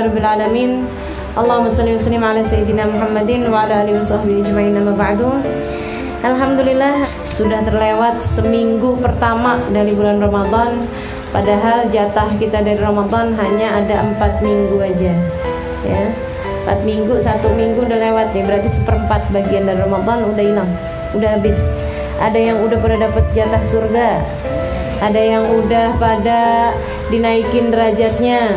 Alhamdulillahirabbil alamin. Allahumma shalli wa sallim ala sayyidina Muhammadin wa ala alihi washabbihi ajma'in, amma ba'du. Alhamdulillah sudah terlewat seminggu pertama dari bulan Ramadan. Padahal jatah kita dari Ramadan hanya ada 4 minggu aja, ya. 4 minggu, 1 minggu udah lewat nih. Berarti seperempat bagian dari Ramadan udah hilang, udah habis. Ada yang udah pada dapat jatah surga, ada yang udah pada dinaikin derajatnya,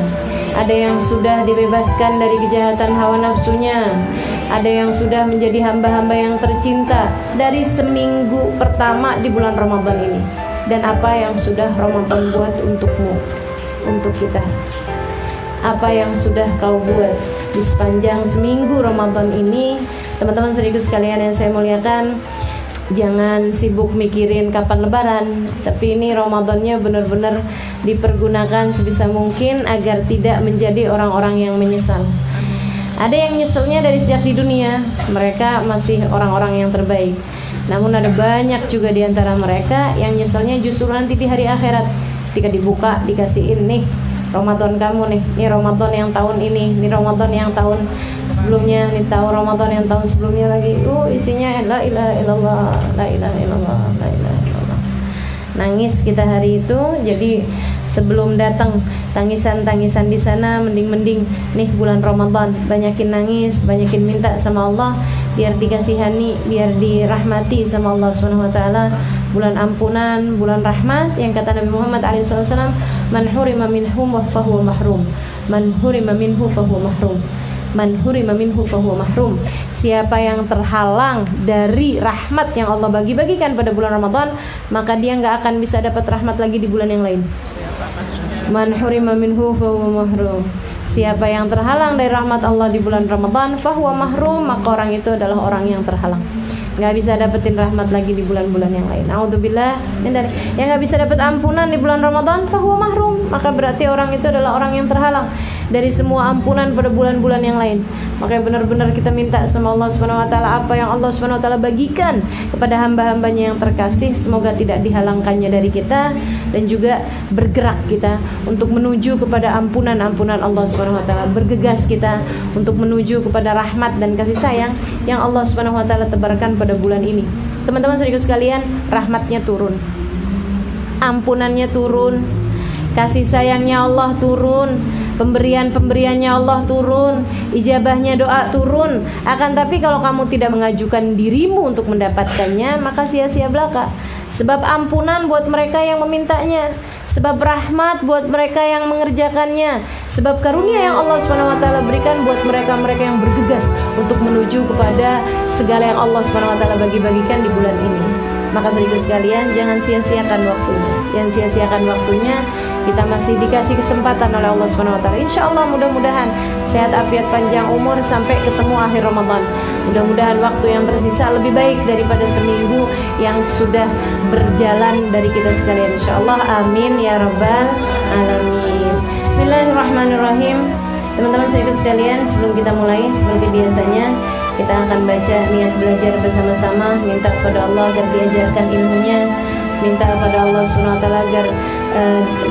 ada yang sudah dibebaskan dari kejahatan hawa nafsunya, ada yang sudah menjadi hamba-hamba yang tercinta dari seminggu pertama di bulan Ramadan ini. Dan apa yang sudah Ramadan buat untukmu, untuk kita? Apa yang sudah kau buat di sepanjang seminggu Ramadan ini? Teman-teman sedikit sekalian yang saya muliakan, jangan sibuk mikirin kapan lebaran, tapi ini Ramadannya benar-benar dipergunakan sebisa mungkin agar tidak menjadi orang-orang yang menyesal. Ada yang nyeselnya dari sejak di dunia, mereka masih orang-orang yang terbaik. Namun ada banyak juga di antara mereka yang nyeselnya justru nanti di hari akhirat, ketika dibuka dikasihin, nih Ramadan kamu nih, ini Ramadan yang tahun ini, ini Ramadan yang tahun sebelumnya, nih tahun Ramadan yang tahun sebelumnya lagi. Isinya la ilaha illallah, la ilaha illallah, la ilaha illallah. Nangis kita hari itu. Jadi sebelum datang tangisan-tangisan di sana, mending nih bulan Ramadan banyakin nangis, banyakin minta sama Allah biar dikasihani, biar dirahmati sama Allah Subhanahu wa taala. Bulan ampunan, bulan rahmat, yang kata Nabi Muhammad SAW, man hurima minhu fahuwa mahrum, man hurima minhu fahuwa mahrum, man hurima minhu fahuwa mahrum. Siapa yang terhalang dari rahmat yang Allah bagi-bagikan pada bulan Ramadan, maka dia nggak akan bisa dapat rahmat lagi di bulan yang lain. Man hurima minhu fahuwa mahrum. Siapa yang terhalang dari rahmat Allah di bulan Ramadan, fahuwa mahrum, maka orang itu adalah orang yang terhalang, nggak bisa dapetin rahmat lagi di bulan-bulan yang lain. A'udzubillah. Yang nggak bisa dapat ampunan di bulan Ramadan, fahuwa mahrum, maka berarti orang itu adalah orang yang terhalang dari semua ampunan pada bulan-bulan yang lain. Makanya benar-benar kita minta sama Allah Subhanahu wa taala, apa yang Allah Subhanahu wa taala bagikan kepada hamba-hambanya yang terkasih, semoga tidak dihalangkannya dari kita, dan juga bergerak kita untuk menuju kepada ampunan-ampunan Allah Subhanahu wa taala, bergegas kita untuk menuju kepada rahmat dan kasih sayang yang Allah Subhanahu wa taala tebarkan pada bulan ini. Teman-teman saudara sekalian, rahmatnya turun, ampunannya turun, kasih sayangnya Allah turun, pemberian-pemberiannya Allah turun, ijabahnya doa turun. Akan tapi kalau kamu tidak mengajukan dirimu untuk mendapatkannya, maka sia-sia belaka. Sebab ampunan buat mereka yang memintanya, sebab rahmat buat mereka yang mengerjakannya, sebab karunia yang Allah Subhanahu wa taala berikan buat mereka-mereka yang bergegas untuk menuju kepada segala yang Allah Subhanahu wa taala bagi-bagikan di bulan ini. Maka saudara sekalian, jangan sia-siakan waktunya. Jangan sia-siakan waktunya. Kita masih dikasih kesempatan oleh Allah Subhanahu wa taala. Insyaallah mudah-mudahan sehat afiat panjang umur sampai ketemu akhir Ramadan. Mudah-mudahan waktu yang tersisa lebih baik daripada seminggu yang sudah berjalan dari kita sekalian, insyaallah. Amin ya rabbal alamin. Bismillahirrahmanirrahim. Teman-teman saudara sekalian, sebelum kita mulai, seperti biasanya kita akan baca niat belajar bersama-sama, minta kepada Allah agar diajarkan ilmunya, minta kepada Allah Subhanahu wa taala agar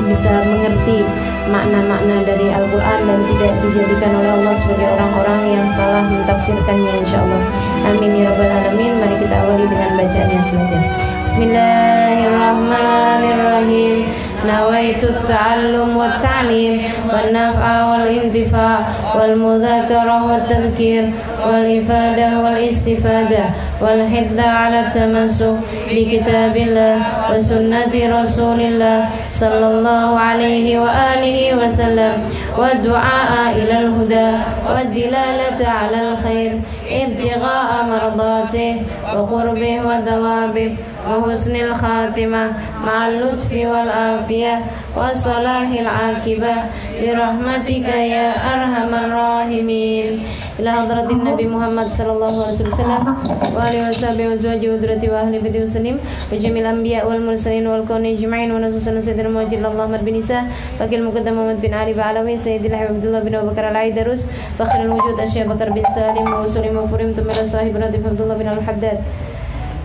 bisa mengerti makna-makna dari Al-Quran dan tidak dijadikan oleh Allah sebagai orang-orang yang salah mentafsirkannya, insyaallah. Amin ya rabbal alamin. Mari kita awali dengan bacaan yang belajar. Bismillahirrahmanirrahim. Nawaitu at-ta'allum wa at-ta'lim wan naf'a wal intifa' wal mudzakarah wat tadhkir wal ifadah wal istifadah wal hidda 'ala at-tamassuk bi kitabillah wa sunnati rasulillah sallallahu alaihi wa alihi wa sallam wa du'a ila al-huda wa dilalata 'ala al-khair ibtigha'a mardatih wa qurbih wa thawabih wa husnil khatimah ma'al lutfi wal afiyah wa salahil akibah bi rahmatika ya arhamar rahimin. Ila hadratin Nabi Muhammad sallallahu alaihi wasallam wa alihi washabihi wa zawji wa dzurriyyati wa ahli baiti muslim wa jamil anbiya wal mursalin wal kauni ajma'in wa nasusana sayyidina Muhammad Allahumma bin Isa fakil muqaddam Muhammad bin Ali Ba'alawi sayyidil Abdullah bin Abu Bakar al-Aidarus fakhirul wujud Asy Bakar bin Salim wa usulim wa furim tumira sahib Ratif Abdullah bin al-Haddad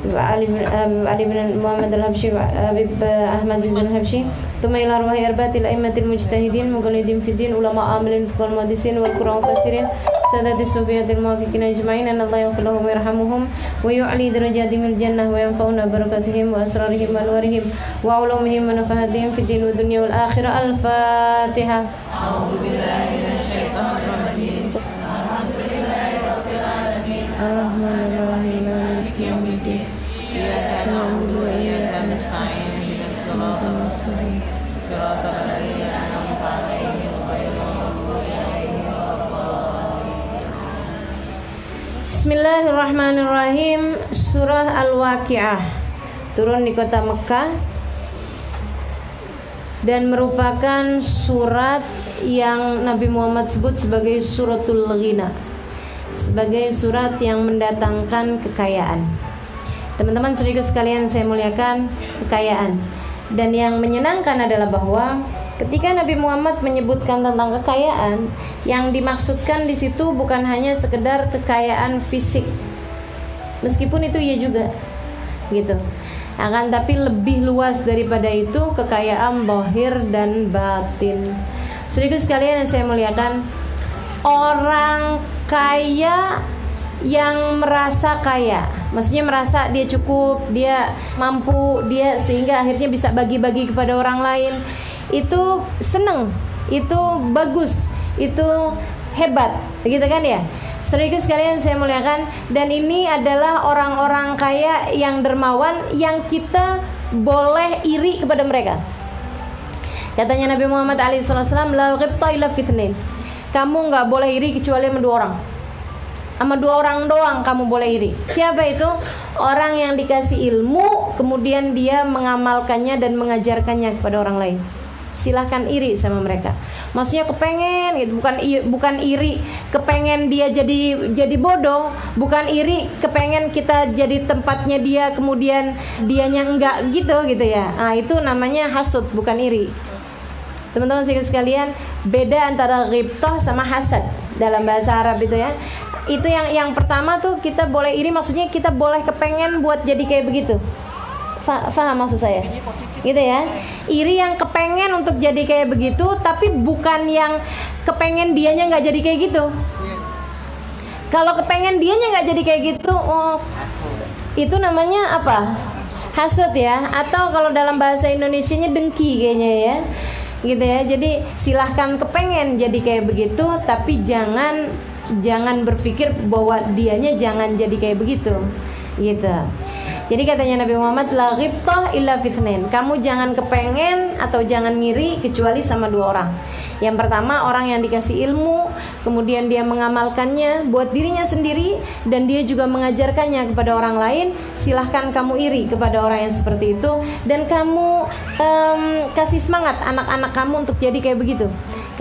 علي بن محمد الحبشي وأبي أحمد بن الحبشي ثم إلى أرواح أربعة الأئمة المجتهدين مقلدين في الدين علماء عاملين والمحدثين والقراء والمفسرين سادات الصوفية المحققين أجمعين أن الله يغفر لهم ويرحمهم ويعلي درجاتهم الجنة وينفعنا بركاتهم وأسرارهم وأنوارهم وعلومهم ونفحاتهم في الدين والدنيا والآخرة. الفاتحة. أعوذ بالله من الشيطان الرجيم. الحمد لله رب العالمين الرحمن الرحيم مالك يوم الدين إياك نعبد وإياك نستعين اهدنا الصراط المستقيم صراط الذين أنعمت عليهم غير المغضوب عليهم ولا الضالين. Bismillahirrahmanirrahim. Surah Al-Waqi'ah turun di kota Mekah dan merupakan surat yang Nabi Muhammad sebut sebagai suratul ghina, sebagai surat yang mendatangkan kekayaan. Teman-teman saudara sekalian saya muliakan, kekayaan. Dan yang menyenangkan adalah bahwa ketika Nabi Muhammad menyebutkan tentang kekayaan, yang dimaksudkan di situ bukan hanya sekedar kekayaan fisik. Meskipun itu iya juga, gitu. Akan tapi lebih luas daripada itu, kekayaan zahir dan batin. Saudara sekalian yang saya muliakan, orang kaya yang merasa kaya, maksudnya merasa dia cukup, dia mampu, dia sehingga akhirnya bisa bagi-bagi kepada orang lain, itu seneng, itu bagus, itu hebat, gitu kan ya. Saudara sekalian saya muliakan, dan ini adalah orang-orang kaya yang dermawan yang kita boleh iri kepada mereka. Katanya Nabi Muhammad SAW, la ghibta illa fitnain. Kamu nggak boleh iri kecuali sama dua orang. Sama dua orang doang kamu boleh iri. Siapa itu? Orang yang dikasih ilmu, kemudian dia mengamalkannya dan mengajarkannya kepada orang lain. Silahkan iri sama mereka. Maksudnya kepengen gitu, bukan iri kepengen dia jadi bodoh, bukan iri kepengen kita jadi tempatnya dia kemudian dianya enggak gitu ya. Nah, itu namanya hasud, bukan iri. Teman-teman sekalian, beda antara ghibtah sama hasad dalam bahasa Arab itu ya. Itu yang pertama tuh kita boleh iri, maksudnya kita boleh kepengen buat jadi kayak begitu. Faham maksud saya? Gitu ya. Iri yang kepengen untuk jadi kayak begitu, tapi bukan yang kepengen dianya nggak jadi kayak gitu. Kalau kepengen dianya nggak jadi kayak gitu, itu namanya apa? Hasud ya. Atau kalau dalam bahasa Indonesianya dengki kayaknya ya. Gitu ya. Jadi silahkan kepengen jadi kayak begitu, tapi jangan berpikir bahwa dianya jangan jadi kayak begitu. Gitu. Jadi katanya Nabi Muhammad, la ghibtah illa fitnain. Kamu jangan kepengen atau jangan ngiri kecuali sama dua orang. Yang pertama, orang yang dikasih ilmu, kemudian dia mengamalkannya buat dirinya sendiri, dan dia juga mengajarkannya kepada orang lain. Silahkan kamu iri kepada orang yang seperti itu, dan kamu kasih semangat anak-anak kamu untuk jadi kayak begitu.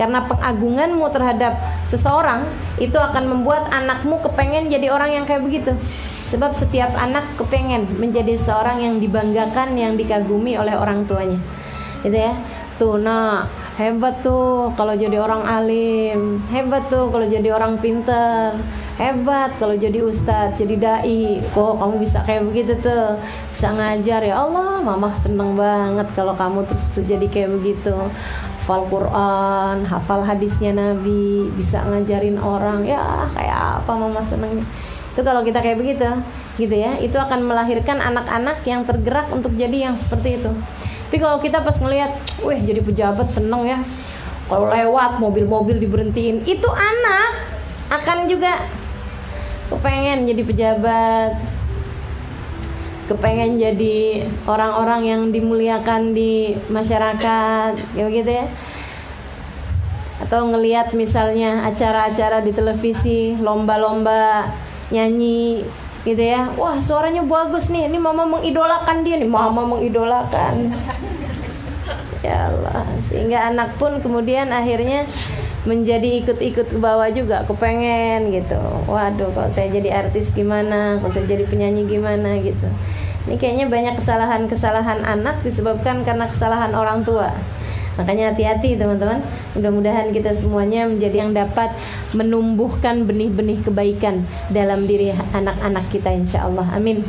Karena pengagunganmu terhadap seseorang itu akan membuat anakmu kepengen jadi orang yang kayak begitu. Sebab setiap anak kepengen menjadi seorang yang dibanggakan, yang dikagumi oleh orang tuanya. Gitu ya. Tuh, nah, hebat tuh kalau jadi orang alim, hebat tuh kalau jadi orang pinter, hebat kalau jadi ustadz, jadi dai. Kok kamu bisa kayak begitu tuh, bisa ngajar, ya Allah, mama seneng banget kalau kamu terus bisa jadi kayak begitu. Hafal Quran, hafal hadisnya Nabi, bisa ngajarin orang, ya kayak apa mama senengnya. Itu kalau kita kayak begitu, gitu ya, itu akan melahirkan anak-anak yang tergerak untuk jadi yang seperti itu. Tapi kalau kita pas ngelihat, wih jadi pejabat seneng ya, kalau lewat mobil-mobil diberhentiin, itu anak akan juga kepengen jadi pejabat, kepengen jadi orang-orang yang dimuliakan di masyarakat, kayak gitu ya. Atau ngelihat misalnya acara-acara di televisi, lomba-lomba nyanyi gitu ya, wah suaranya bagus nih, ini mama mengidolakan dia nih, mama mengidolakan. Ya Allah, sehingga anak pun kemudian akhirnya menjadi ikut-ikut ke bawah juga, kepengen gitu. Waduh, kalau saya jadi artis gimana, kalau saya jadi penyanyi gimana gitu. Ini kayaknya banyak kesalahan-kesalahan anak disebabkan karena kesalahan orang tua. Makanya hati-hati teman-teman. Mudah-mudahan kita semuanya menjadi yang dapat menumbuhkan benih-benih kebaikan dalam diri anak-anak kita, insya Allah. Amin.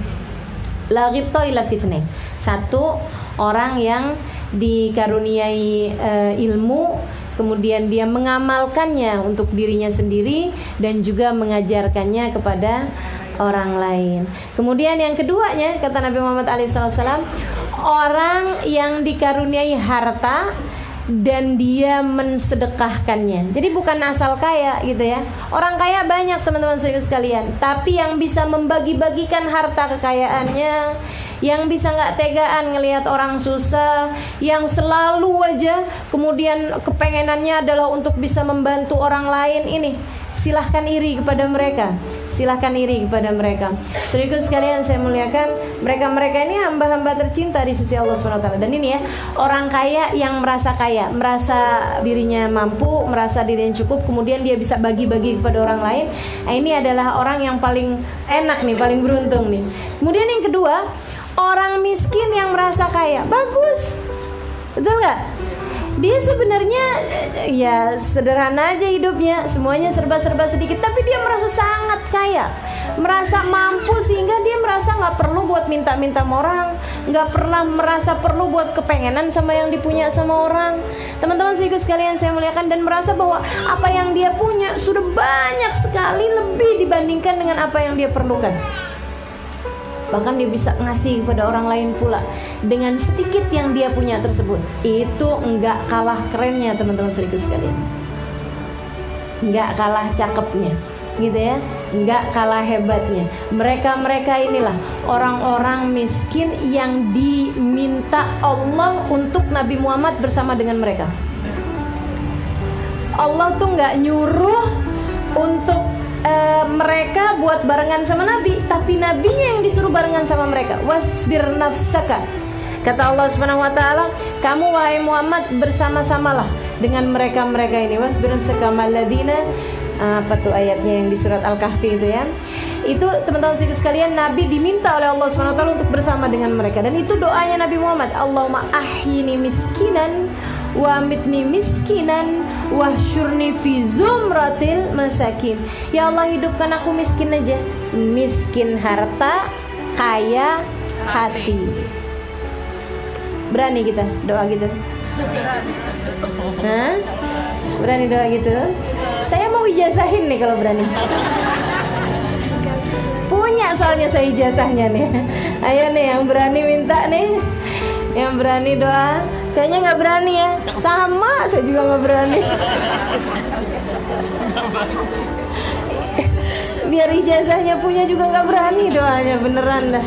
La ghibta illa fitnain. Satu, orang yang dikaruniai ilmu, kemudian dia mengamalkannya untuk dirinya sendiri dan juga mengajarkannya kepada orang lain. Kemudian yang keduanya, kata Nabi Muhammad SAW, orang yang dikaruniai harta dan dia mensedekahkannya. Jadi bukan asal kaya gitu ya. Orang kaya banyak teman-teman sekalian, tapi yang bisa membagi-bagikan harta kekayaannya, yang bisa nggak tegaan ngelihat orang susah, yang selalu aja kemudian kepengenannya adalah untuk bisa membantu orang lain, ini silahkan iri kepada mereka. Silahkan iri kepada mereka. Saudaraku sekalian saya muliakan, mereka-mereka ini hamba-hamba tercinta di sisi Allah SWT. Dan ini ya, orang kaya yang merasa kaya, merasa dirinya mampu, merasa dirinya cukup, kemudian dia bisa bagi-bagi kepada orang lain. Nah, ini adalah orang yang paling enak nih, paling beruntung nih. Kemudian yang kedua, orang miskin yang merasa kaya. Bagus, betul gak? Dia sebenarnya ya sederhana aja hidupnya, semuanya serba-serba sedikit, tapi dia merasa sangat kaya, merasa mampu sehingga dia merasa nggak perlu buat minta-minta sama orang, nggak pernah merasa perlu buat kepengenan sama yang dipunya sama orang. Teman-teman sekalian saya muliakan, dan merasa bahwa apa yang dia punya sudah banyak sekali lebih dibandingkan dengan apa yang dia perlukan. Bahkan dia bisa ngasih kepada orang lain pula dengan sedikit yang dia punya tersebut. Itu enggak kalah kerennya teman-teman sekalian, enggak kalah cakepnya gitu ya, enggak kalah hebatnya. Mereka inilah orang-orang miskin yang diminta Allah untuk Nabi Muhammad bersama dengan mereka. Allah tuh enggak nyuruh untuk mereka buat barengan sama Nabi, tapi Nabinya yang disuruh barengan sama mereka. Wasbir nafsaka, kata Allah Subhanahu wa taala, kamu wahai Muhammad bersama-samalah dengan mereka-mereka ini. Wasbir nafsaka maladina, apa tuh ayatnya yang di surat Al-Kahfi itu ya. Itu teman-teman sekalian, Nabi diminta oleh Allah Subhanahu wa taala untuk bersama dengan mereka, dan itu doanya Nabi Muhammad. Allahumma ahyini miskinan wa amitni miskinan wahsyurni fi zumratil masakin. Ya Allah, hidupkan aku miskin aja, miskin harta, kaya hati. Berani kita doa gitu? Hah? Berani doa gitu? Saya mau ijazahin nih kalau berani. Punya soalnya saya ijazahnya nih. Ayo nih yang berani minta nih, yang berani doa. Kayaknya nggak berani ya. Sama, saya juga nggak berani. Biar ijazahnya punya juga nggak berani doanya, beneran dah.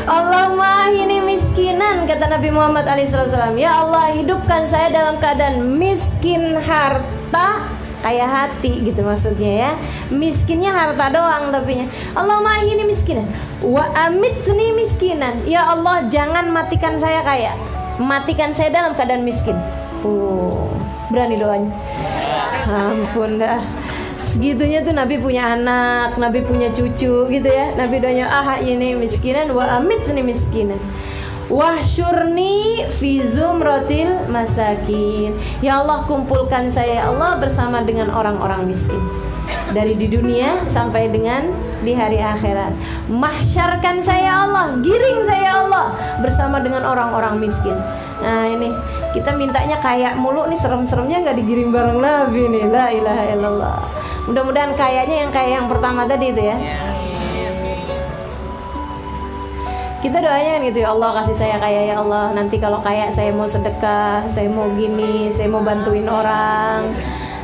Allahumma ini miskinan, kata Nabi Muhammad SAW. Ya Allah, hidupkan saya dalam keadaan miskin harta, kaya hati gitu maksudnya ya. Miskinnya harta doang tapinya. Allahumma ini miskinan wa amitni miskinan. Ya Allah, jangan matikan saya kaya, matikan saya dalam keadaan miskin. Berani doanya. Ampun dah. Segitunya tuh Nabi punya anak, Nabi punya cucu gitu ya. Nabi doanya ini miskinan wa amitni miskinan wahsyurni fi zumratil masakin. Ya Allah, kumpulkan saya ya Allah bersama dengan orang-orang miskin, dari di dunia sampai dengan di hari akhirat. Mahsyarkan saya ya Allah, giring saya ya Allah bersama dengan orang-orang miskin. Nah ini kita mintanya kaya mulu nih, serem-seremnya nggak digiring bareng Nabi nih. La ilaha illallah. Mudah-mudahan kayaknya yang kayak yang pertama tadi itu ya. Kita doanya kan gitu, ya Allah kasih saya kaya ya Allah. Nanti kalau kaya saya mau sedekah, saya mau gini, saya mau bantuin orang,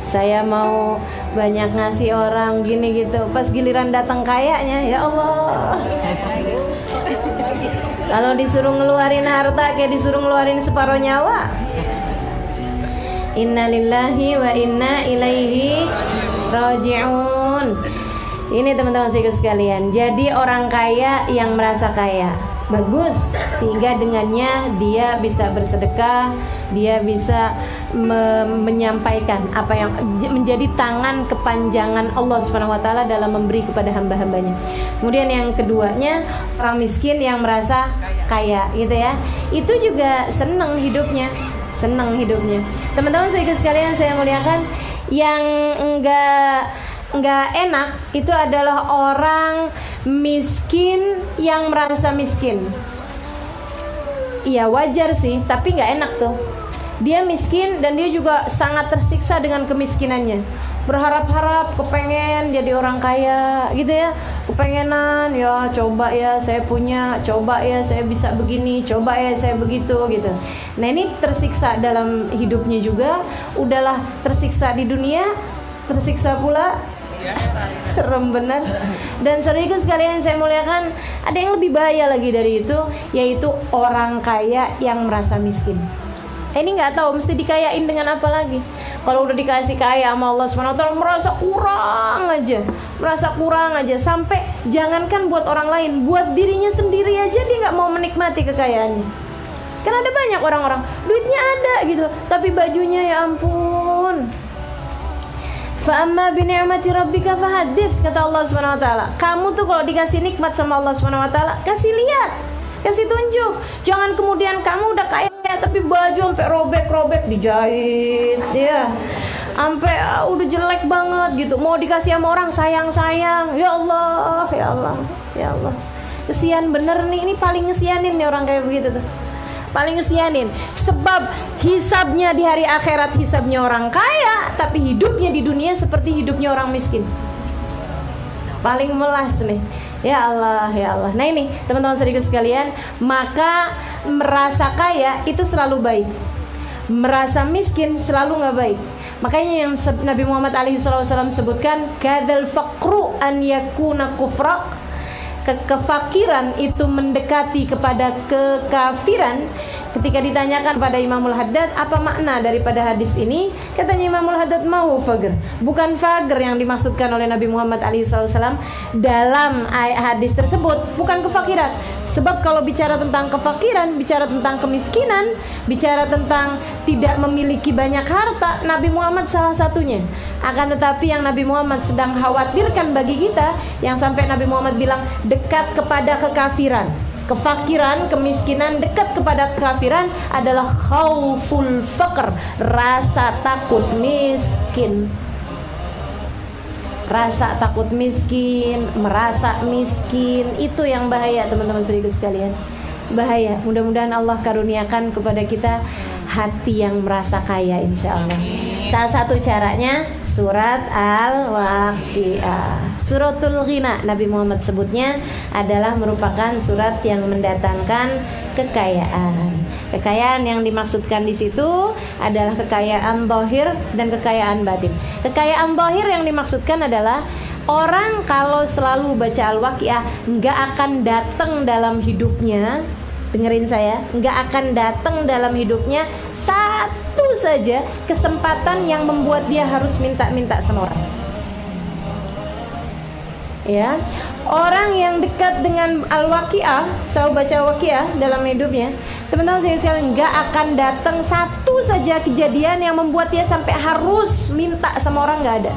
saya mau banyak ngasih orang gini gitu. Pas giliran datang kayanya, ya Allah, kalau disuruh ngeluarin harta kayak disuruh ngeluarin separuh nyawa. Innalillahi wa inna ilaihi raji'un. Ini teman-teman sekalian, jadi orang kaya yang merasa kaya bagus, sehingga dengannya dia bisa bersedekah, dia bisa menyampaikan apa yang menjadi tangan kepanjangan Allah Subhanahu wa taala dalam memberi kepada hamba-hambanya. Kemudian yang keduanya, orang miskin yang merasa kaya gitu ya. Itu juga senang hidupnya. Teman-teman sekalian saya muliakan, yang enggak nggak enak itu adalah orang miskin yang merasa miskin. Iya wajar sih, tapi nggak enak tuh. Dia miskin dan dia juga sangat tersiksa dengan kemiskinannya. Berharap-harap, kepengen jadi orang kaya gitu ya. Kepengenan, ya coba ya saya punya, coba ya saya bisa begini, coba ya saya begitu gitu. Nah ini tersiksa dalam hidupnya juga. Udahlah tersiksa di dunia, tersiksa pula serem bener. Dan saudariku sekalian saya muliakan, ada yang lebih bahaya lagi dari itu, yaitu orang kaya yang merasa miskin. Ini nggak tahu mesti dikayain dengan apa lagi. Kalau udah dikasih kaya sama Allah SWT, merasa kurang aja, sampai jangankan buat orang lain, buat dirinya sendiri aja dia nggak mau menikmati kekayaannya. Kan ada banyak orang-orang duitnya ada gitu, tapi bajunya ya ampun. Fa'amma bini'mati rabbika fahadits, kata Allah SWT. Kamu tuh kalau dikasih nikmat sama Allah SWT, kasih lihat, kasih tunjuk. Jangan kemudian kamu udah kaya tapi baju sampai robek-robek dijahit ya, sampai udah jelek banget gitu, mau dikasih sama orang sayang-sayang. Ya Allah, ya Allah, ya Allah, kesian bener nih. Ini paling ngesianin nih orang kayak begitu tuh, paling ngesianin. Sebab hisabnya di hari akhirat hisabnya orang kaya, tapi hidupnya di dunia seperti hidupnya orang miskin. Paling melas nih. Ya Allah, ya Allah. Nah ini teman-teman saudaraku sekalian, maka merasa kaya itu selalu baik, merasa miskin selalu nggak baik. Makanya yang Nabi Muhammad SAW sebutkan, kadzal faqru an yakuna kufra, kefakiran itu mendekati kepada kekafiran. Ketika ditanyakan kepada Imamul Haddad apa makna daripada hadis ini, katanya Imamul Haddad, mau fagr, bukan fagr yang dimaksudkan oleh Nabi Muhammad SAW dalam hadis tersebut, bukan kefakiran. Sebab kalau bicara tentang kefakiran, bicara tentang kemiskinan, bicara tentang tidak memiliki banyak harta, Nabi Muhammad salah satunya. Akan tetapi yang Nabi Muhammad sedang khawatirkan bagi kita, yang sampai Nabi Muhammad bilang dekat kepada kekafiran, kefakiran, kemiskinan, dekat kepada kekafiran adalah khauful faqr, rasa takut miskin. Rasa takut miskin, merasa miskin, itu yang bahaya teman-teman saudaraku sekalian. Bahaya. Mudah-mudahan Allah karuniakan kepada kita hati yang merasa kaya insya Allah. Salah satu caranya surat Al-Waqiah, suratul Ghina, Nabi Muhammad sebutnya adalah merupakan surat yang mendatangkan kekayaan. Kekayaan yang dimaksudkan di situ adalah kekayaan zahir dan kekayaan batin. Kekayaan zahir yang dimaksudkan adalah orang kalau selalu baca Al-Waqiah nggak akan datang dalam hidupnya. Dengerin saya, nggak akan datang dalam hidupnya satu saja kesempatan yang membuat dia harus minta-minta sama orang. Ya, orang yang dekat dengan Al-Waqiah, selalu baca Waqiah dalam hidupnya, teman-teman sekalian, nggak akan datang satu saja kejadian yang membuat dia sampai harus minta sama orang, nggak ada.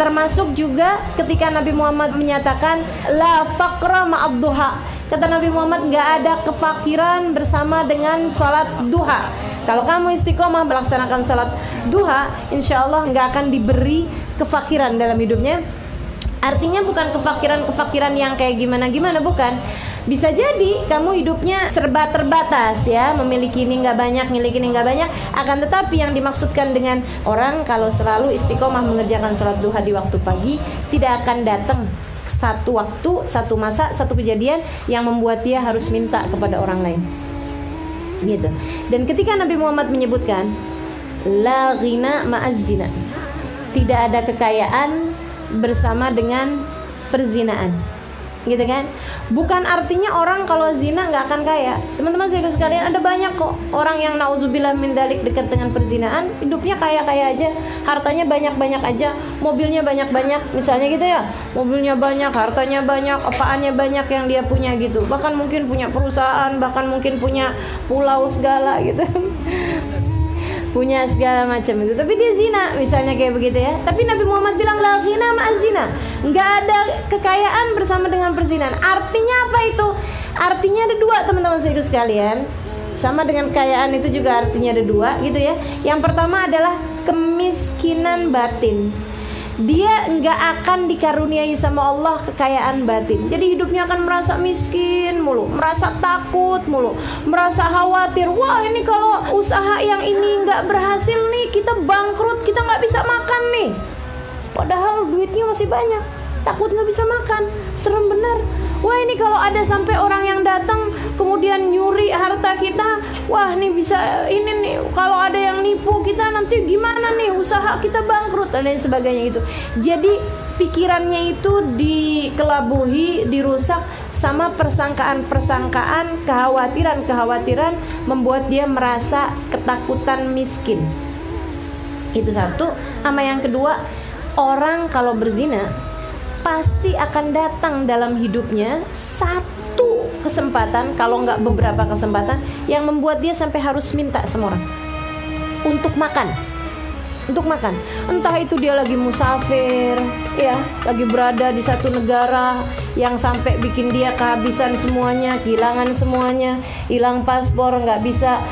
Termasuk juga ketika Nabi Muhammad menyatakan la faqra ma'ad duha. Kata Nabi Muhammad, nggak ada kefakiran bersama dengan sholat duha. Kalau kamu istiqomah melaksanakan sholat duha, insya Allah nggak akan diberi kefakiran dalam hidupnya. Artinya bukan kefakiran yang kayak gimana-gimana, bukan. Bisa jadi kamu hidupnya serba terbatas ya, memiliki ini nggak banyak, miliki ini nggak banyak. Akan tetapi yang dimaksudkan dengan orang kalau selalu istiqomah mengerjakan sholat duha di waktu pagi, tidak akan datang satu waktu, satu masa, satu kejadian yang membuat dia harus minta kepada orang lain gitu. Dan ketika Nabi Muhammad menyebutkan la ghina ma'az zina, tidak ada kekayaan bersama dengan perzinaan, gitu kan? Bukan artinya orang kalau zina nggak akan kaya. Teman-teman sekalian, ada banyak kok orang yang nauzubillah min dzalik dekat dengan perzinaan, hidupnya kaya-kaya aja, hartanya banyak-banyak aja, mobilnya banyak-banyak, misalnya gitu ya, mobilnya banyak, hartanya banyak, apaannya banyak yang dia punya gitu. Bahkan mungkin punya perusahaan, bahkan mungkin punya pulau segala gitu. Punya segala macam itu, tapi dia zina misalnya kayak begitu ya. Tapi Nabi Muhammad bilang la ghina ma'az zina, nggak ada kekayaan bersama dengan perzinahan. Artinya apa itu? Artinya ada dua teman-teman sekalian. Sama dengan kekayaan itu juga artinya ada dua gitu ya. Yang pertama adalah kemiskinan batin. dia nggak akan dikaruniai sama Allah kekayaan batin. Jadi hidupnya akan merasa miskin mulu, merasa takut mulu, merasa khawatir. Wah, ini kalau usaha yang ini nggak berhasil nih, kita bangkrut, kita nggak bisa makan nih. Padahal duitnya masih banyak, takut nggak bisa makan, serem bener. Wah, ini kalau ada sampai orang yang datang kemudian nyuri harta kita, wah nih bisa ini nih, kalau ada yang nipu kita nanti gimana nih, usaha kita bangkrut dan lain sebagainya gitu. Jadi pikirannya itu dikelabuhi, dirusak sama persangkaan-persangkaan, kekhawatiran-kekhawatiran, membuat dia merasa ketakutan miskin. Itu satu. Sama yang kedua, orang kalau berzina pasti akan datang dalam hidupnya satu kesempatan, kalau nggak beberapa kesempatan, yang membuat dia sampai harus minta sama orang untuk makan. Untuk makan, entah itu dia lagi musafir, ya, lagi berada di satu negara yang sampai bikin dia kehabisan semuanya, kehilangan semuanya, hilang paspor, nggak bisa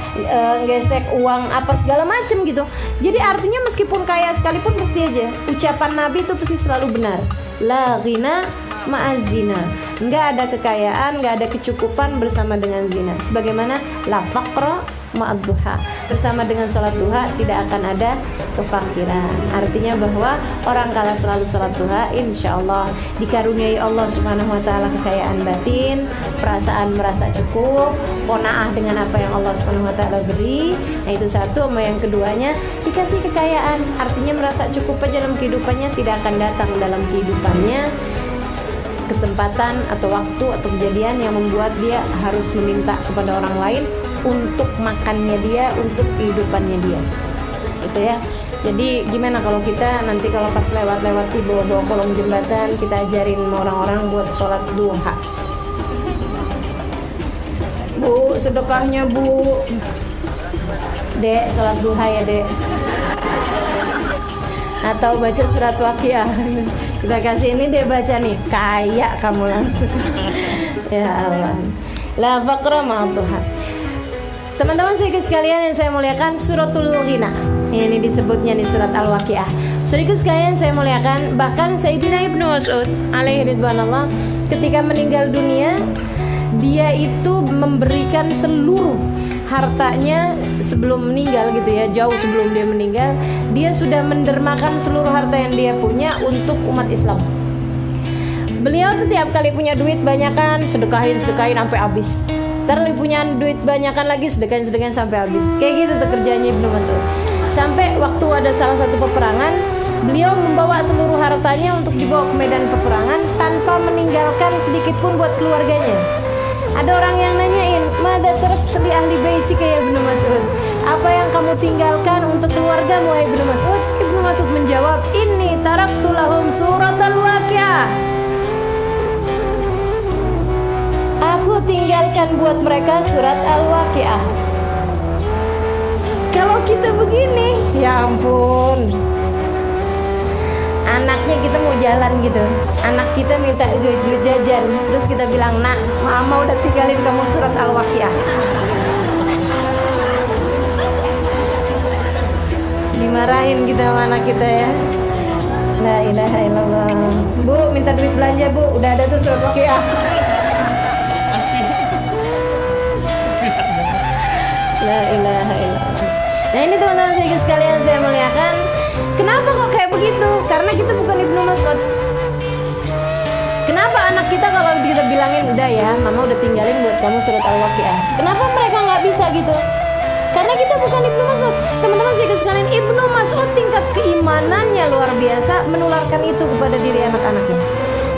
gesek uang apa segala macem gitu. Jadi artinya meskipun kaya sekalipun, pasti aja ucapan Nabi itu pasti selalu benar. La ghina ma'azina, nggak ada kekayaan, nggak ada kecukupan bersama dengan zina. Sebagaimana la faqra ma'adduha, bersama dengan salat duha tidak akan ada kefakiran. Artinya bahwa orang kalau selalu salat duha, insya Allah dikaruniai Allah Subhanahu wa ta'ala kekayaan batin, perasaan merasa cukup, qanaah dengan apa yang Allah Subhanahu wa ta'ala beri. Nah, itu satu. Sama yang keduanya, dikasih kekayaan, artinya merasa cukup aja dalam kehidupannya, tidak akan datang dalam kehidupannya kesempatan atau waktu atau kejadian yang membuat dia harus meminta kepada orang lain untuk makannya dia, untuk kehidupannya dia. Itu ya. Jadi gimana kalau kita nanti kalau pas lewat-lewat di bawah-bawah kolong jembatan, kita ajarin orang-orang buat sholat duha. Bu, sedekahnya Bu. Dek, sholat duha ya Dek. Atau baca surat Waqiah. Kita kasih ini dia baca nih, kaya kamu langsung. Ya Allah. La faqra ma'adduha. Teman-teman sekalian yang saya muliakan, suratul ghina. Ini disebutnya di surat Al-Waqiah. Saudaraku sekalian saya muliakan, bahkan Sayyidina Ibnu Mas'ud alaihi ridwanullah ketika meninggal dunia, dia itu memberikan seluruh hartanya sebelum meninggal gitu ya, jauh sebelum dia meninggal, dia sudah mendermakan seluruh harta yang dia punya untuk umat Islam. Beliau setiap kali punya duit banyakan, sedekahin sampai habis. Ntar punya duit banyakan lagi, sedekahin sampai habis. Kayak gitu tuh kerjanya Ibnu Mas'ud. Sampai waktu ada salah satu peperangan, beliau membawa seluruh hartanya untuk dibawa ke medan peperangan tanpa meninggalkan sedikit pun buat keluarganya. Ada orang yang nanyain, "Mada tarak li ahli baitika ya Ibnu Mas'ud?" Apa yang kamu tinggalkan untuk keluargamu ya Ibnu Mas'ud? Ibnu Mas'ud menjawab, "Inni taraktu lahum suratal Waqiah." Aku tinggalkan buat mereka surat Al-Waqiah. Kalau kita begini, ya ampun. Anaknya kita mau jalan gitu, anak kita minta duit jajan, terus kita bilang, "Nak, mama udah tinggalin kamu surat Al-Waqiah." Dimarahin kita sama anak kita ya. La ilaha illallah. Bu, minta duit belanja Bu, udah ada tuh surat Waqiah. La ilaha illallah. Nah ini teman-teman sekalian saya muliakan, kenapa kok kayak begitu? Karena kita bukan Ibnu Mas'ud. Kenapa anak kita kalau kita bilangin, "Udah ya, mama udah tinggalin buat kamu surat Al-Waqiah," kenapa mereka nggak bisa gitu? Karena kita bukan Ibnu Mas'ud. Teman-teman sekalian, Ibnu Mas'ud tingkat keimanannya luar biasa, menularkan itu kepada diri anak-anaknya.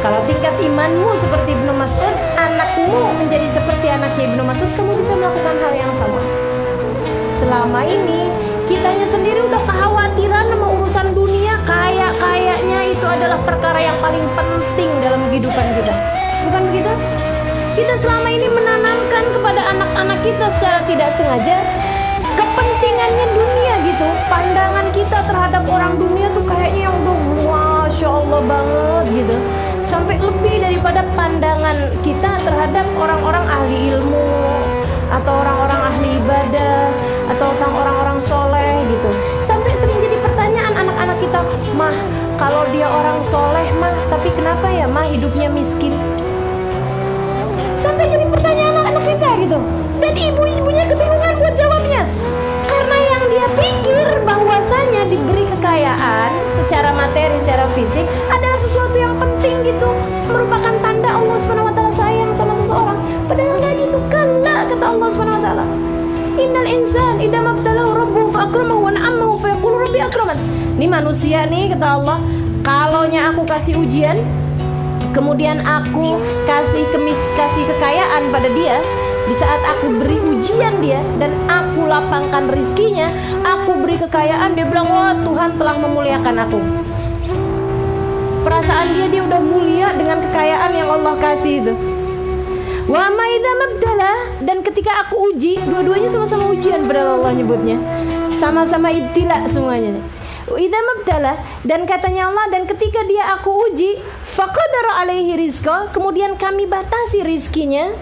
Kalau tingkat imanmu seperti Ibnu Mas'ud, anakmu menjadi seperti anaknya Ibnu Mas'ud, kamu bisa melakukan hal yang sama. Selama ini kitanya sendiri udah kekhawatiran sama urusan dunia, kayaknya itu adalah perkara yang paling penting dalam kehidupan kita. Bukan begitu? Kita selama ini menanamkan kepada anak-anak kita secara tidak sengaja kepentingannya dunia gitu. Pandangan kita terhadap orang dunia tuh kayaknya yang udah Masya Allah banget gitu. Sampai lebih daripada pandangan kita terhadap orang-orang ahli ilmu, atau orang-orang ahli ibadah, atau orang-orang soleh gitu. Sampai sering jadi pertanyaan anak-anak kita, "Mah, kalau dia orang soleh mah, tapi kenapa ya mah hidupnya miskin? Sampai jadi pertanyaan anak-anak kita gitu. Dan ibu-ibunya kebingungan buat jawabnya. Karena yang dia pikir bahwasanya diberi kekayaan secara materi, secara fisik adalah sesuatu yang penting gitu, merupakan tanda Allah SWT sayang sama seseorang. Padahal nggak gitu. Kalla, kata Allah SWT. Innal insan idza mabtalahu rabbuhu fa akramahu wa na'amahu fa yaqulu rabbi akraman. Ini manusia nih, kata Allah, kalaunya aku kasih ujian, kemudian aku kasih kekayaan pada dia, di saat aku beri ujian dia dan aku lapangkan rizkinya, aku beri kekayaan, dia bilang, wah Tuhan telah memuliakan aku. Perasaan dia udah mulia dengan kekayaan yang Allah kasih itu. Wa ma idza mabtala, dan ketika aku uji, dua-duanya sama-sama ujian, padahal Allah nyebutnya sama-sama ibtila semuanya. Idza mabtala, dan katanya Allah, dan ketika dia aku uji, faqadara alaihi rizqa, kemudian kami batasi rizkinya.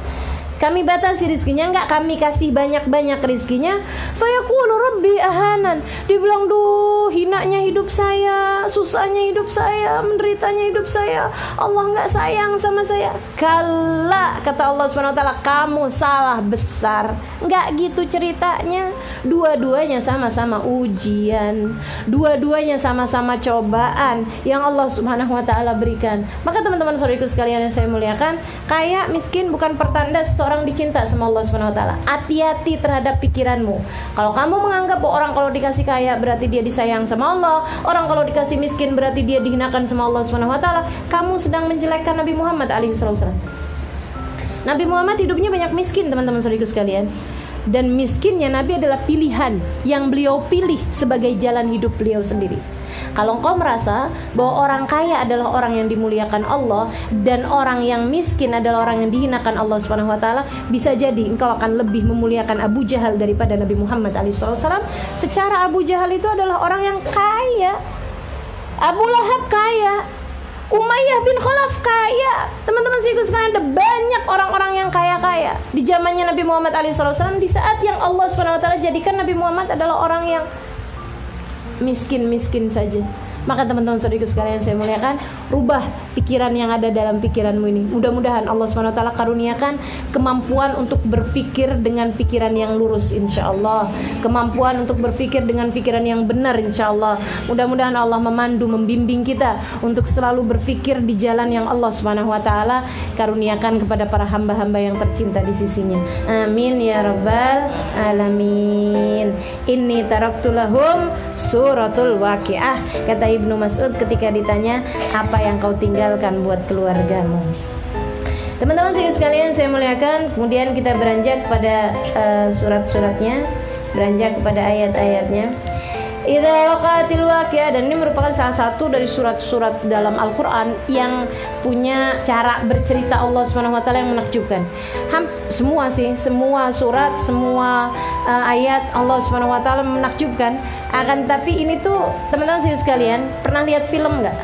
Kami batasi rizkinya, enggak kami kasih banyak-banyak rizkinya. Fayaqulu rabbi ahanan, dia bilang, duh hinanya hidup saya, susahnya hidup saya, menderitanya hidup saya, Allah enggak sayang sama saya. Kalla, kata Allah SWT, kamu salah besar. Enggak gitu ceritanya. Dua-duanya sama-sama ujian, dua-duanya sama-sama cobaan yang Allah SWT berikan. Maka teman-teman saudariku sekalian yang saya muliakan, kaya miskin bukan pertanda orang dicinta sama Allah SWT. Hati-hati terhadap pikiranmu. Kalau kamu menganggap bahwa orang kalau dikasih kaya berarti dia disayang sama Allah, orang kalau dikasih miskin berarti dia dihinakan sama Allah SWT, kamu sedang menjelekkan Nabi Muhammad alaihissalam. Nabi Muhammad hidupnya banyak miskin, teman-teman saudariku sekalian. Dan miskinnya Nabi adalah pilihan yang beliau pilih sebagai jalan hidup beliau sendiri. Kalau engkau merasa bahwa orang kaya adalah orang yang dimuliakan Allah dan orang yang miskin adalah orang yang dihinakan Allah SWT, bisa jadi engkau akan lebih memuliakan Abu Jahal daripada Nabi Muhammad SAW. Secara Abu Jahal itu adalah orang yang kaya, Abu Lahab kaya, Umayyah bin Khalaf kaya. Teman-teman sekalian, ada banyak orang-orang yang kaya-kaya di zamannya Nabi Muhammad SAW, di saat yang Allah SWT jadikan Nabi Muhammad adalah orang yang miskin-miskin saja. Maka teman-teman saudariku sekalian saya muliakan, rubah pikiran yang ada dalam pikiranmu ini. Mudah-mudahan Allah SWT karuniakan kemampuan untuk berpikir dengan pikiran yang lurus, insyaAllah. Kemampuan untuk berpikir dengan pikiran yang benar, insyaAllah. Mudah-mudahan Allah memandu, membimbing kita untuk selalu berpikir di jalan yang Allah SWT karuniakan kepada para hamba-hamba yang tercinta di sisinya. Amin ya rabbal alamin. Inni taraktu lahum suratul waqi'ah. Kata Ibnu Mas'ud ketika ditanya, apa yang kau tinggalkan buat keluargamu? Teman-teman sekalian saya muliakan, kemudian kita beranjak pada surat-suratnya, beranjak kepada ayat-ayatnya. Idza waqa'atil waqi'ah, dan ini merupakan salah satu dari surat-surat dalam Al-Qur'an yang punya cara bercerita Allah SWT yang menakjubkan. Semua surat, semua ayat Allah SWT menakjubkan. Akan tapi ini tuh teman-teman sekalian, pernah lihat film enggak?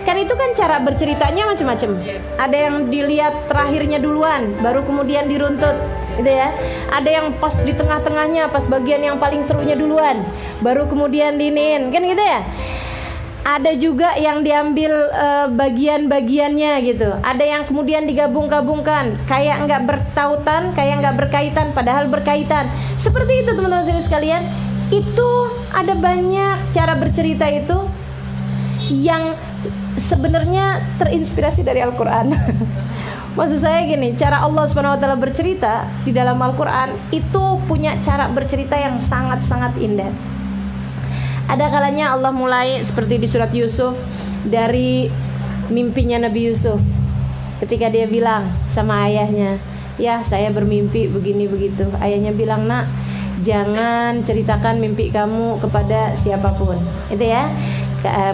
Kan itu kan cara berceritanya macam-macam. Ada yang dilihat terakhirnya duluan, baru kemudian diruntut, gitu ya. Ada yang pas di tengah-tengahnya, pas bagian yang paling serunya duluan, baru kemudian dinin, kan gitu ya. Ada juga yang diambil bagian-bagiannya gitu. Ada yang kemudian digabung-gabungkan, kayak nggak bertautan, kayak nggak berkaitan, padahal berkaitan. Seperti itu teman-teman sekalian. Itu ada banyak cara bercerita itu yang sebenarnya terinspirasi dari Al-Quran. Maksud saya gini, cara Allah SWT bercerita di dalam Al-Quran itu punya cara bercerita yang sangat-sangat indah. Ada kalanya Allah mulai seperti di surat Yusuf dari mimpinya Nabi Yusuf. Ketika dia bilang sama ayahnya, ya saya bermimpi begini begitu. Ayahnya bilang, nak, jangan ceritakan mimpi kamu kepada siapapun, itu ya,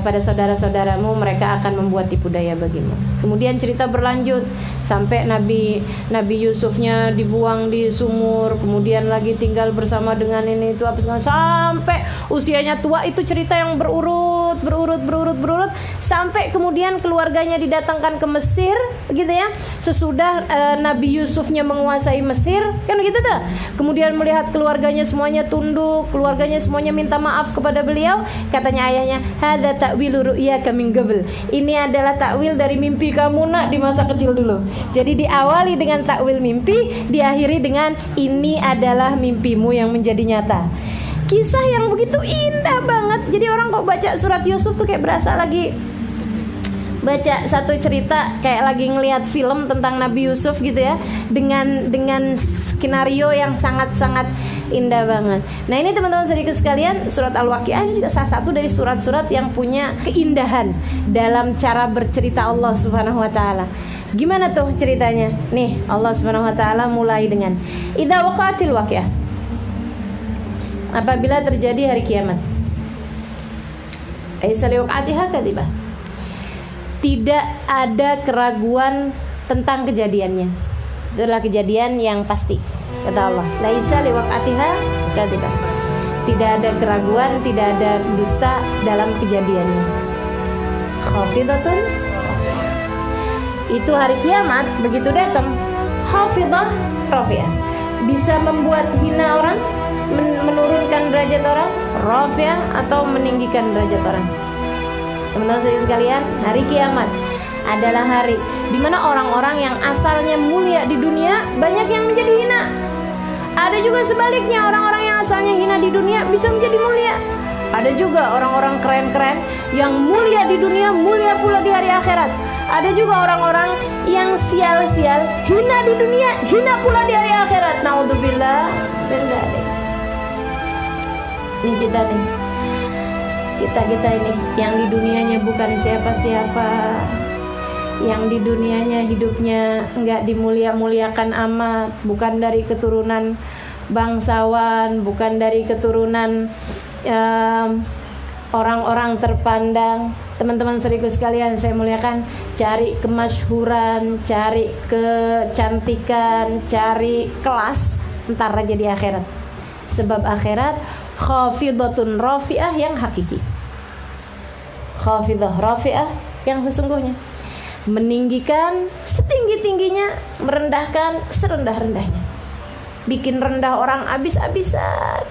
pada saudara-saudaramu, mereka akan membuat tipu daya bagimu. Kemudian cerita berlanjut sampai Nabi Yusufnya dibuang di sumur, kemudian lagi tinggal bersama dengan ini itu apa segala, sampai usianya tua. Itu cerita yang berurut berurut sampai kemudian keluarganya didatangkan ke Mesir, begitu ya. Sesudah Nabi Yusufnya menguasai Mesir, kan begitu tuh. Kemudian melihat keluarganya semuanya tunduk, keluarganya semuanya minta maaf kepada beliau, katanya ayahnya, "Hadza ta'wilu ru'yaka min qabl." Ini adalah takwil dari mimpi kamu nak di masa kecil dulu. Jadi diawali dengan takwil mimpi, diakhiri dengan ini adalah mimpimu yang menjadi nyata. Kisah yang begitu indah banget. Jadi orang kok baca surat Yusuf tuh kayak berasa lagi baca satu cerita, kayak lagi ngelihat film tentang Nabi Yusuf gitu ya, dengan skenario yang sangat-sangat indah banget. Nah ini teman-teman saudaraku sekalian, surat Al-Waqiah ini juga salah satu dari surat-surat yang punya keindahan dalam cara bercerita Allah Subhanahu wa taala. Gimana tuh ceritanya? Nih, Allah Subhanahu wa taala mulai dengan idza waqa'atil waqiah. Apabila terjadi hari kiamat. Aisa liwaqa'atiha kadibah. Tidak ada keraguan tentang kejadiannya. Itu adalah kejadian yang pasti. Kata Allah, laisa liwaqa'atiha kadibah. Tidak ada keraguan, tidak ada dusta dalam kejadiannya. Khafidatun, itu hari kiamat begitu datang, hafidah rafi'ah, bisa membuat hina orang, menurunkan derajat orang, rafi'ah, atau meninggikan derajat orang. Teman-teman sekalian, hari kiamat adalah hari di mana orang-orang yang asalnya mulia di dunia banyak yang menjadi hina. Ada juga sebaliknya, orang-orang yang asalnya hina di dunia bisa menjadi mulia. Ada juga orang-orang keren-keren yang mulia di dunia, mulia pula di hari akhirat. Ada juga orang-orang yang sial-sial, hina di dunia, hina pula di hari akhirat. Naudzubillah min dzalik. Ini kita nih, kita ini yang di dunianya bukan siapa-siapa, yang di dunianya hidupnya enggak dimulia-muliakan amat, bukan dari keturunan bangsawan, bukan dari keturunan orang-orang terpandang. Teman-teman saudaraku sekalian saya muliakan, cari kemasyhuran, cari kecantikan, cari kelas, entar aja di akhirat. Sebab akhirat khafidatun rafi'ah yang hakiki. Khafidah rafi'ah yang sesungguhnya, meninggikan setinggi-tingginya, merendahkan serendah-rendahnya. Bikin rendah orang habis-habisan,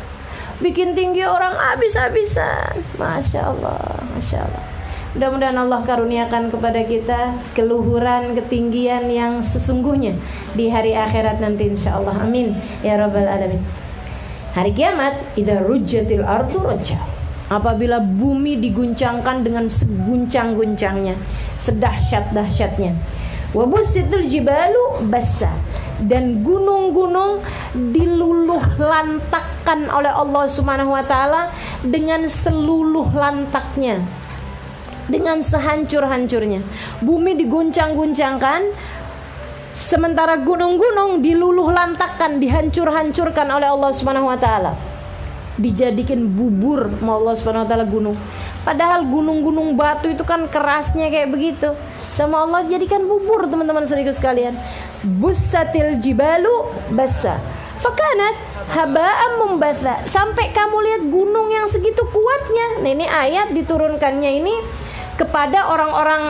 bikin tinggi orang habis-habisan. Masya Allah, Masya Allah. Mudah-mudahan Allah karuniakan kepada kita keluhuran, ketinggian yang sesungguhnya di hari akhirat nanti insyaallah. Amin ya rabbal alamin. Hari kiamat, idza rujjatil ardu rajja. Apabila bumi diguncangkan dengan seguncang-guncangnya, sedahsyat-dahsyatnya. Wa busitul jibalu bassa, dan gunung-gunung diluluh lantakkan oleh Allah Subhanahu wa taala dengan seluluh lantaknya, dengan sehancur-hancurnya. Bumi diguncang-guncangkan, sementara gunung-gunung diluluh lantakkan, dihancur-hancurkan oleh Allah Subhanahu wa taala. Dijadikan bubur sama Allah Subhanahu wa taala gunung. Padahal gunung-gunung batu itu kan kerasnya kayak begitu, sama Allah jadikan bubur, teman-teman saudaraku sekalian. Bussatil jibalu bassa fakanat haba'an mumbatha. Sampai kamu lihat gunung yang segitu kuatnya. Nah, ini ayat diturunkannya ini kepada orang-orang,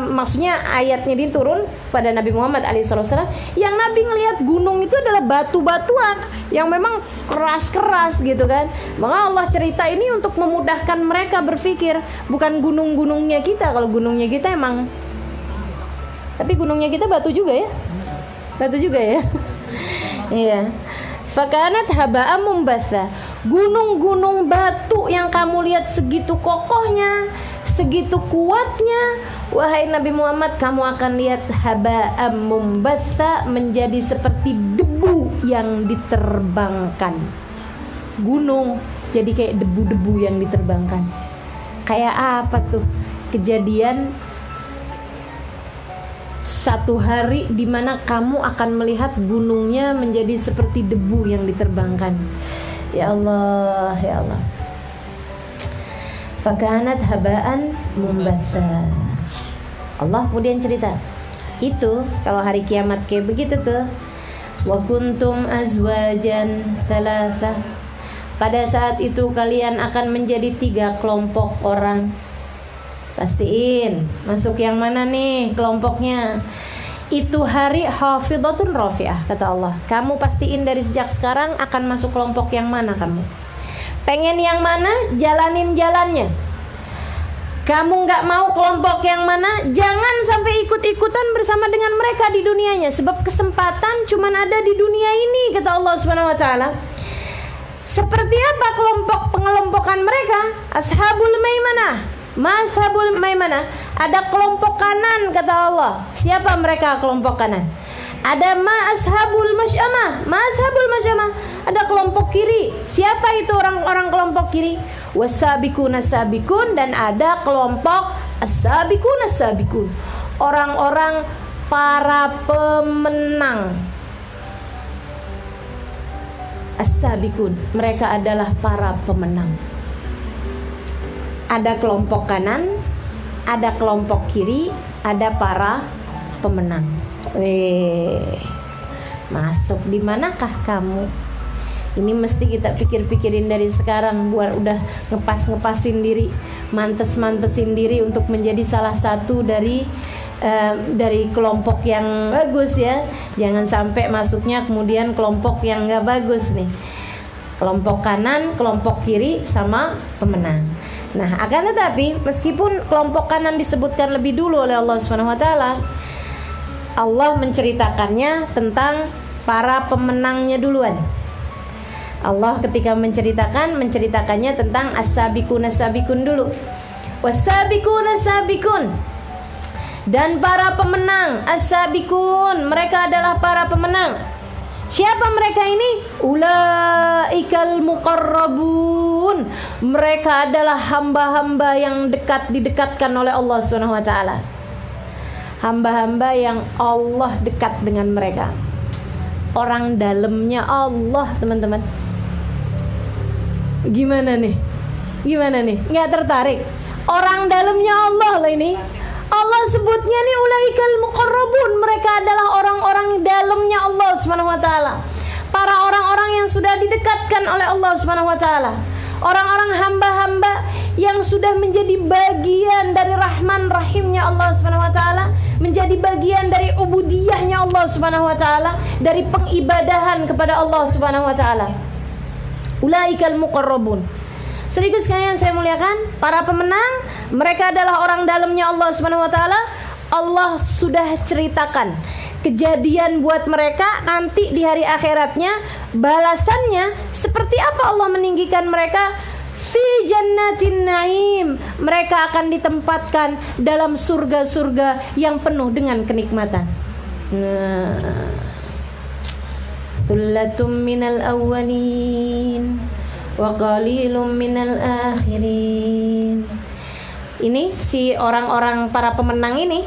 maksudnya ayatnya diturun pada Nabi Muhammad SAW, yang Nabi ngelihat gunung itu adalah batu-batuan yang memang keras-keras gitu kan. Maka Allah cerita ini untuk memudahkan mereka berpikir, bukan gunung-gunungnya kita. Kalau gunungnya kita emang, tapi gunungnya kita batu juga ya, batu juga ya. Iya. Fakanat haba'an mumbatha. Gunung-gunung batu yang kamu lihat segitu kokohnya, segitu kuatnya, wahai Nabi Muhammad, kamu akan lihat haba'an mumbatha, menjadi seperti debu yang diterbangkan. Gunung jadi kayak debu-debu yang diterbangkan. Kayak apa tuh kejadian satu hari di mana kamu akan melihat gunungnya menjadi seperti debu yang diterbangkan. Ya Allah, ya Allah. Fakanat haba'an mumbatha. Allah kemudian cerita, itu kalau hari kiamat kayak begitu tuh. Wa kuntum azwajan thalatha. Pada saat itu kalian akan menjadi 3 kelompok orang. Pastiin masuk yang mana nih kelompoknya. Itu hari hafidhatun rafi'ah, kata Allah. Kamu pastiin dari sejak sekarang akan masuk kelompok yang mana kamu. Pengen yang mana, jalanin jalannya. Kamu nggak mau kelompok yang mana, jangan sampai ikut-ikutan bersama dengan mereka di dunianya. Sebab kesempatan cuman ada di dunia ini, kata Allah Subhanahu wa taala. Seperti apa kelompok pengelompokan mereka? Ashabul Maimanah. Mashabul Maimanah, ada kelompok kanan, kata Allah. Siapa mereka kelompok kanan? Ada ashabul masyamah. Mashabul masyamah, ada kelompok kiri. Siapa itu orang-orang kelompok kiri? Wasabiqun as-sabiqun, dan ada kelompok as-sabiqun as-sabiqun, orang-orang para pemenang. As-sabiqun, mereka adalah para pemenang. Ada kelompok kanan, ada kelompok kiri, ada para pemenang. Masuk di manakah kamu? Ini mesti kita pikir-pikirin dari sekarang, buat udah ngepas-ngepasin diri, mantes-mantesin diri untuk menjadi salah satu dari kelompok yang bagus ya. Jangan sampai masuknya kemudian kelompok yang nggak bagus nih. Kelompok kanan, kelompok kiri, sama pemenang. Nah, akan tetapi meskipun kelompok kanan disebutkan lebih dulu oleh Allah Subhanahu wa taala, Allah menceritakannya tentang para pemenangnya duluan. Allah ketika menceritakannya tentang as-sabiqun as-sabiqun dulu. Was-sabiqun as-sabiqun, dan para pemenang as-sabiqun, mereka adalah para pemenang. Siapa mereka ini? Ulaikal muqarrabun. Mereka adalah hamba-hamba yang didekatkan oleh Allah Subhanahu wa taala. Hamba-hamba yang Allah dekat dengan mereka. Orang dalamnya Allah, teman-teman. Gimana nih? Nggak tertarik? Orang dalamnya Allah loh ini. Allah sebutnya nih ulaikal muqarrabun, mereka adalah orang-orang dalamnya Allah Subhanahu wa taala. Para orang-orang yang sudah didekatkan oleh Allah Subhanahu wa taala. Orang-orang hamba-hamba yang sudah menjadi bagian dari rahman rahimnya Allah Subhanahu wa taala, menjadi bagian dari ubudiyahnya Allah Subhanahu wa taala, dari pengibadahan kepada Allah Subhanahu wa taala. Ulaikal muqarrabun. Saudaraku sekalian saya muliakan, para pemenang, mereka adalah orang dalamnya Allah Subhanahu wa taala. Allah sudah ceritakan kejadian buat mereka nanti di hari akhiratnya, balasannya seperti apa Allah meninggikan mereka. Fi jannatin na'im, mereka akan ditempatkan dalam surga-surga yang penuh dengan kenikmatan. Tullatum minal awwalin wa qalilum minal akhirin. Ini si orang-orang para pemenang ini,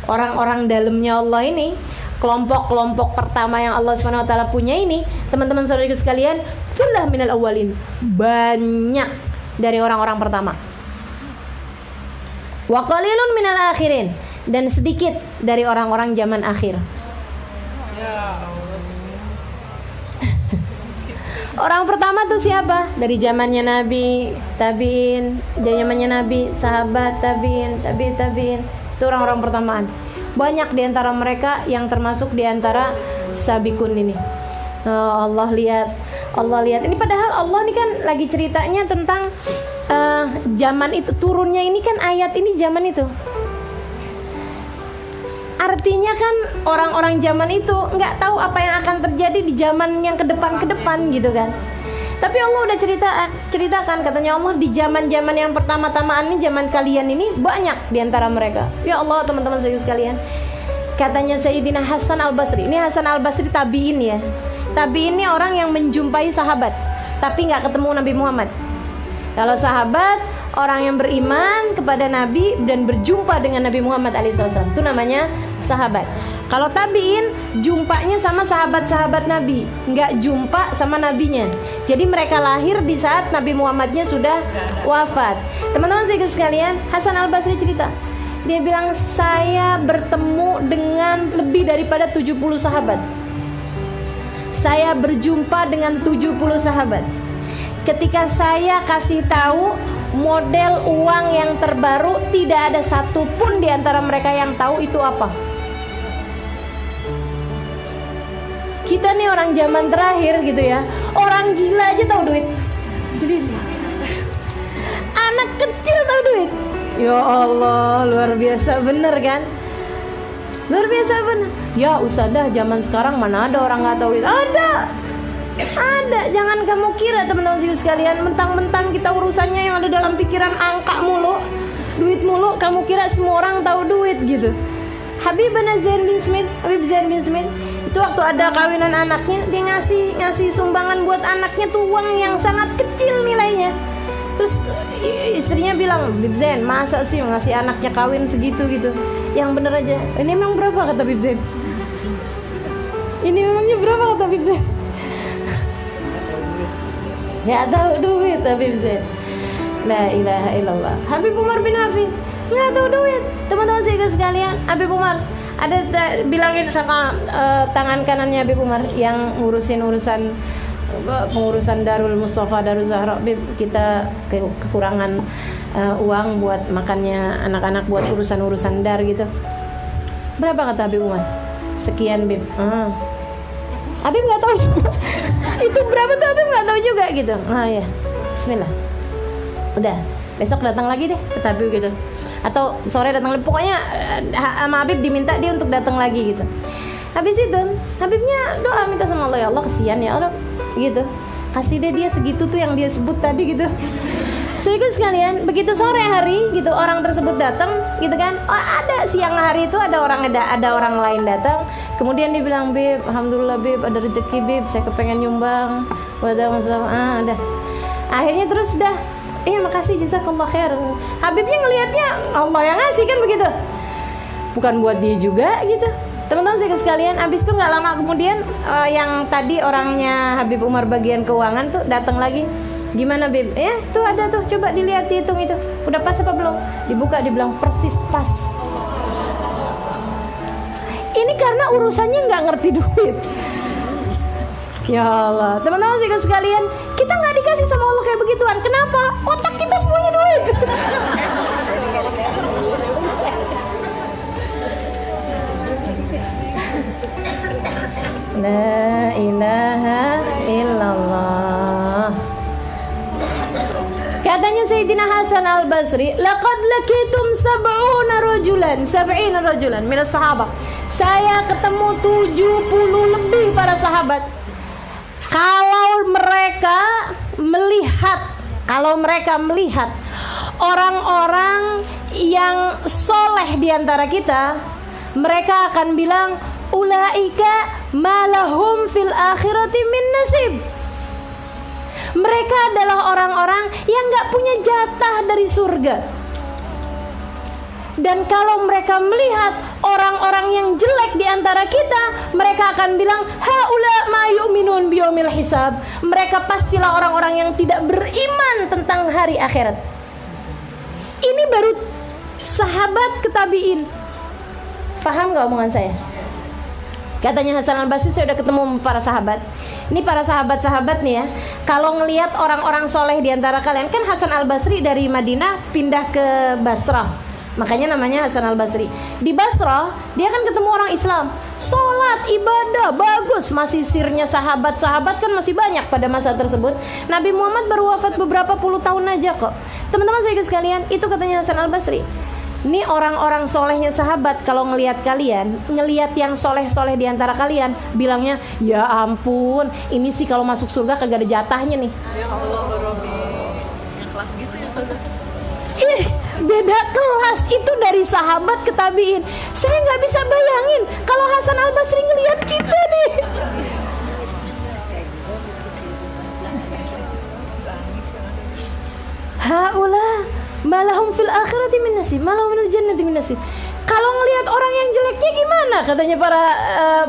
orang-orang dalamnya Allah ini, kelompok-kelompok pertama yang Allah Subhanahu wa taala punya ini, teman-teman saudaraku sekalian, tullah minal awwalin, banyak dari orang-orang pertama. Wa qalilun minal akhirin, dan sedikit dari orang-orang zaman akhir. Orang pertama tuh siapa? Dari zamannya Nabi, tabiin, dari zamannya Nabi, sahabat, tabiin. Itu orang-orang pertamaan. Banyak di antara mereka yang termasuk di antara sabiqun ini. Allah lihat. Ini padahal Allah ini kan lagi ceritanya tentang zaman itu, turunnya ini kan ayat ini zaman itu. Artinya kan orang-orang zaman itu nggak tahu apa yang akan terjadi di zaman yang ke depan gitu kan. Tapi Allah udah ceritakan, katanya Allah di zaman-zaman yang pertama-tamaan ini, zaman kalian ini banyak di antara mereka. Ya Allah, teman-teman sekalian. Katanya Sayyidina Hasan Al-Basri. Ini Hasan Al-Basri tabi'in ya. Tabi'in ini orang yang menjumpai sahabat tapi nggak ketemu Nabi Muhammad. Kalau sahabat, orang yang beriman kepada Nabi dan berjumpa dengan Nabi Muhammad SAW, itu namanya sahabat. Kalau tabiin, jumpanya sama sahabat-sahabat Nabi, nggak jumpa sama nabinya. Jadi mereka lahir di saat Nabi Muhammadnya sudah wafat. Teman-teman sekalian, Hasan Al-Basri cerita, dia bilang, saya bertemu dengan lebih daripada 70 sahabat. Saya berjumpa dengan 70 sahabat. Ketika saya kasih tahu model uang yang terbaru, tidak ada satupun di antara mereka yang tahu itu apa. Kita nih orang zaman terakhir gitu ya, orang gila aja tahu duit. Jadi anak kecil tahu duit. Ya Allah, luar biasa bener kan? Luar biasa bener. Ya Ustadzah, zaman sekarang mana ada orang nggak tahu duit? Ada. Jangan kamu kira teman-teman sekalian, mentang-mentang kita urusannya yang ada dalam pikiran angka mulu, duit mulu, kamu kira semua orang tahu duit gitu. Habib Zain bin Smith itu waktu ada kawinan anaknya, dia ngasih sumbangan buat anaknya tuh uang yang sangat kecil nilainya. Terus istrinya bilang, Bib Zain, masa sih ngasih anaknya kawin segitu gitu? Yang bener aja. Ini memang berapa kata Bib Zain? Ini memangnya berapa kata Bib Zain? Gak tahu duit Habib Zain. La ilaha illallah. Habib Umar bin Hafid gak tahu duit. Teman-teman sekalian, Habib Umar ada bilangin sama tangan kanannya Habib Umar yang ngurusin pengurusan Darul Mustafa, Darul Zahra, Bib, kita kekurangan uang buat makannya anak-anak, buat urusan dar gitu. Berapa kata Habib Umar? Sekian, Bib. Habib nggak tahu juga. Itu berapa tuh Habib nggak tahu juga gitu. Ya, Bismillah. Udah, besok datang lagi deh kata Habib gitu. Atau sore datang lagi. Pokoknya sama Habib diminta dia untuk datang lagi gitu. Habis itu Habibnya doa minta sama Allah, ya Allah kesian ya Allah gitu. Kasih deh dia segitu tuh yang dia sebut tadi gitu. Saudaraku sekalian, begitu sore hari gitu orang tersebut datang gitu kan. Ada siang hari itu ada orang lain datang. Kemudian dia bilang, Bib, alhamdulillah Bib, ada rezeki Bib, saya kepengen nyumbang. Ada. Akhirnya terus dah, makasih jazakallah khair. Habibnya ngelihatnya Allah yang ngasih kan begitu. Bukan buat dia juga gitu. Teman-teman sekalian, abis itu nggak lama kemudian yang tadi orangnya Habib Umar bagian keuangan tuh datang lagi. Gimana Bib? Tuh ada tuh, coba dilihat, dihitung itu. Udah pas apa belum? Dibuka, dibilang persis pas. Ini karena urusannya nggak ngerti duit. Ya Allah, teman-teman sekalian, kita nggak dikasih sama Allah kayak begituan. Kenapa? Otak kita semuanya duit. La ilaha illallah. Katanya Sayyidina Hasan al-Basri, laqad lakitum 70 rajulan minas sahabat. Saya ketemu 70 lebih para sahabat. Kalau mereka melihat orang-orang yang soleh di antara kita, mereka akan bilang, ulaika malahum fil akhirati min nasib. Mereka adalah orang-orang yang gak punya jatah dari surga. Dan kalau mereka melihat orang-orang yang jelek di antara kita, mereka akan bilang, haula ma yu'minun biyaumil hisab. Mereka pastilah orang-orang yang tidak beriman tentang hari akhirat. Ini baru sahabat ke tabi'in. Paham gak omongan saya? Katanya Hasan al-Basri, saya udah ketemu para sahabat. Ini para sahabat-sahabat nih ya. Kalau ngelihat orang-orang soleh di antara kalian, kan Hasan al-Basri dari Madinah pindah ke Basrah, makanya namanya Hasan al-Basri. Di Basrah dia kan ketemu orang Islam, sholat, ibadah, bagus. Masih sirnya sahabat-sahabat kan masih banyak pada masa tersebut. Nabi Muhammad baru wafat beberapa puluh tahun aja kok. Teman-teman saya sekalian, itu katanya Hasan al-Basri. Ini orang-orang solehnya sahabat, kalau ngelihat kalian, ngelihat yang soleh-soleh di antara kalian, bilangnya, ya ampun, ini sih kalau masuk surga kagak ada jatahnya nih. Ya Allah, Robi. Yang kelas gitu ya, saudara. Beda kelas itu dari sahabat ke tabiin. Saya nggak bisa bayangin kalau Hasan al-Basri ngelihat kita nih. Haula malahum fil akhirati min nasib, malahum fil jannati min nasib. Kalau ngelihat orang yang jeleknya gimana? Katanya para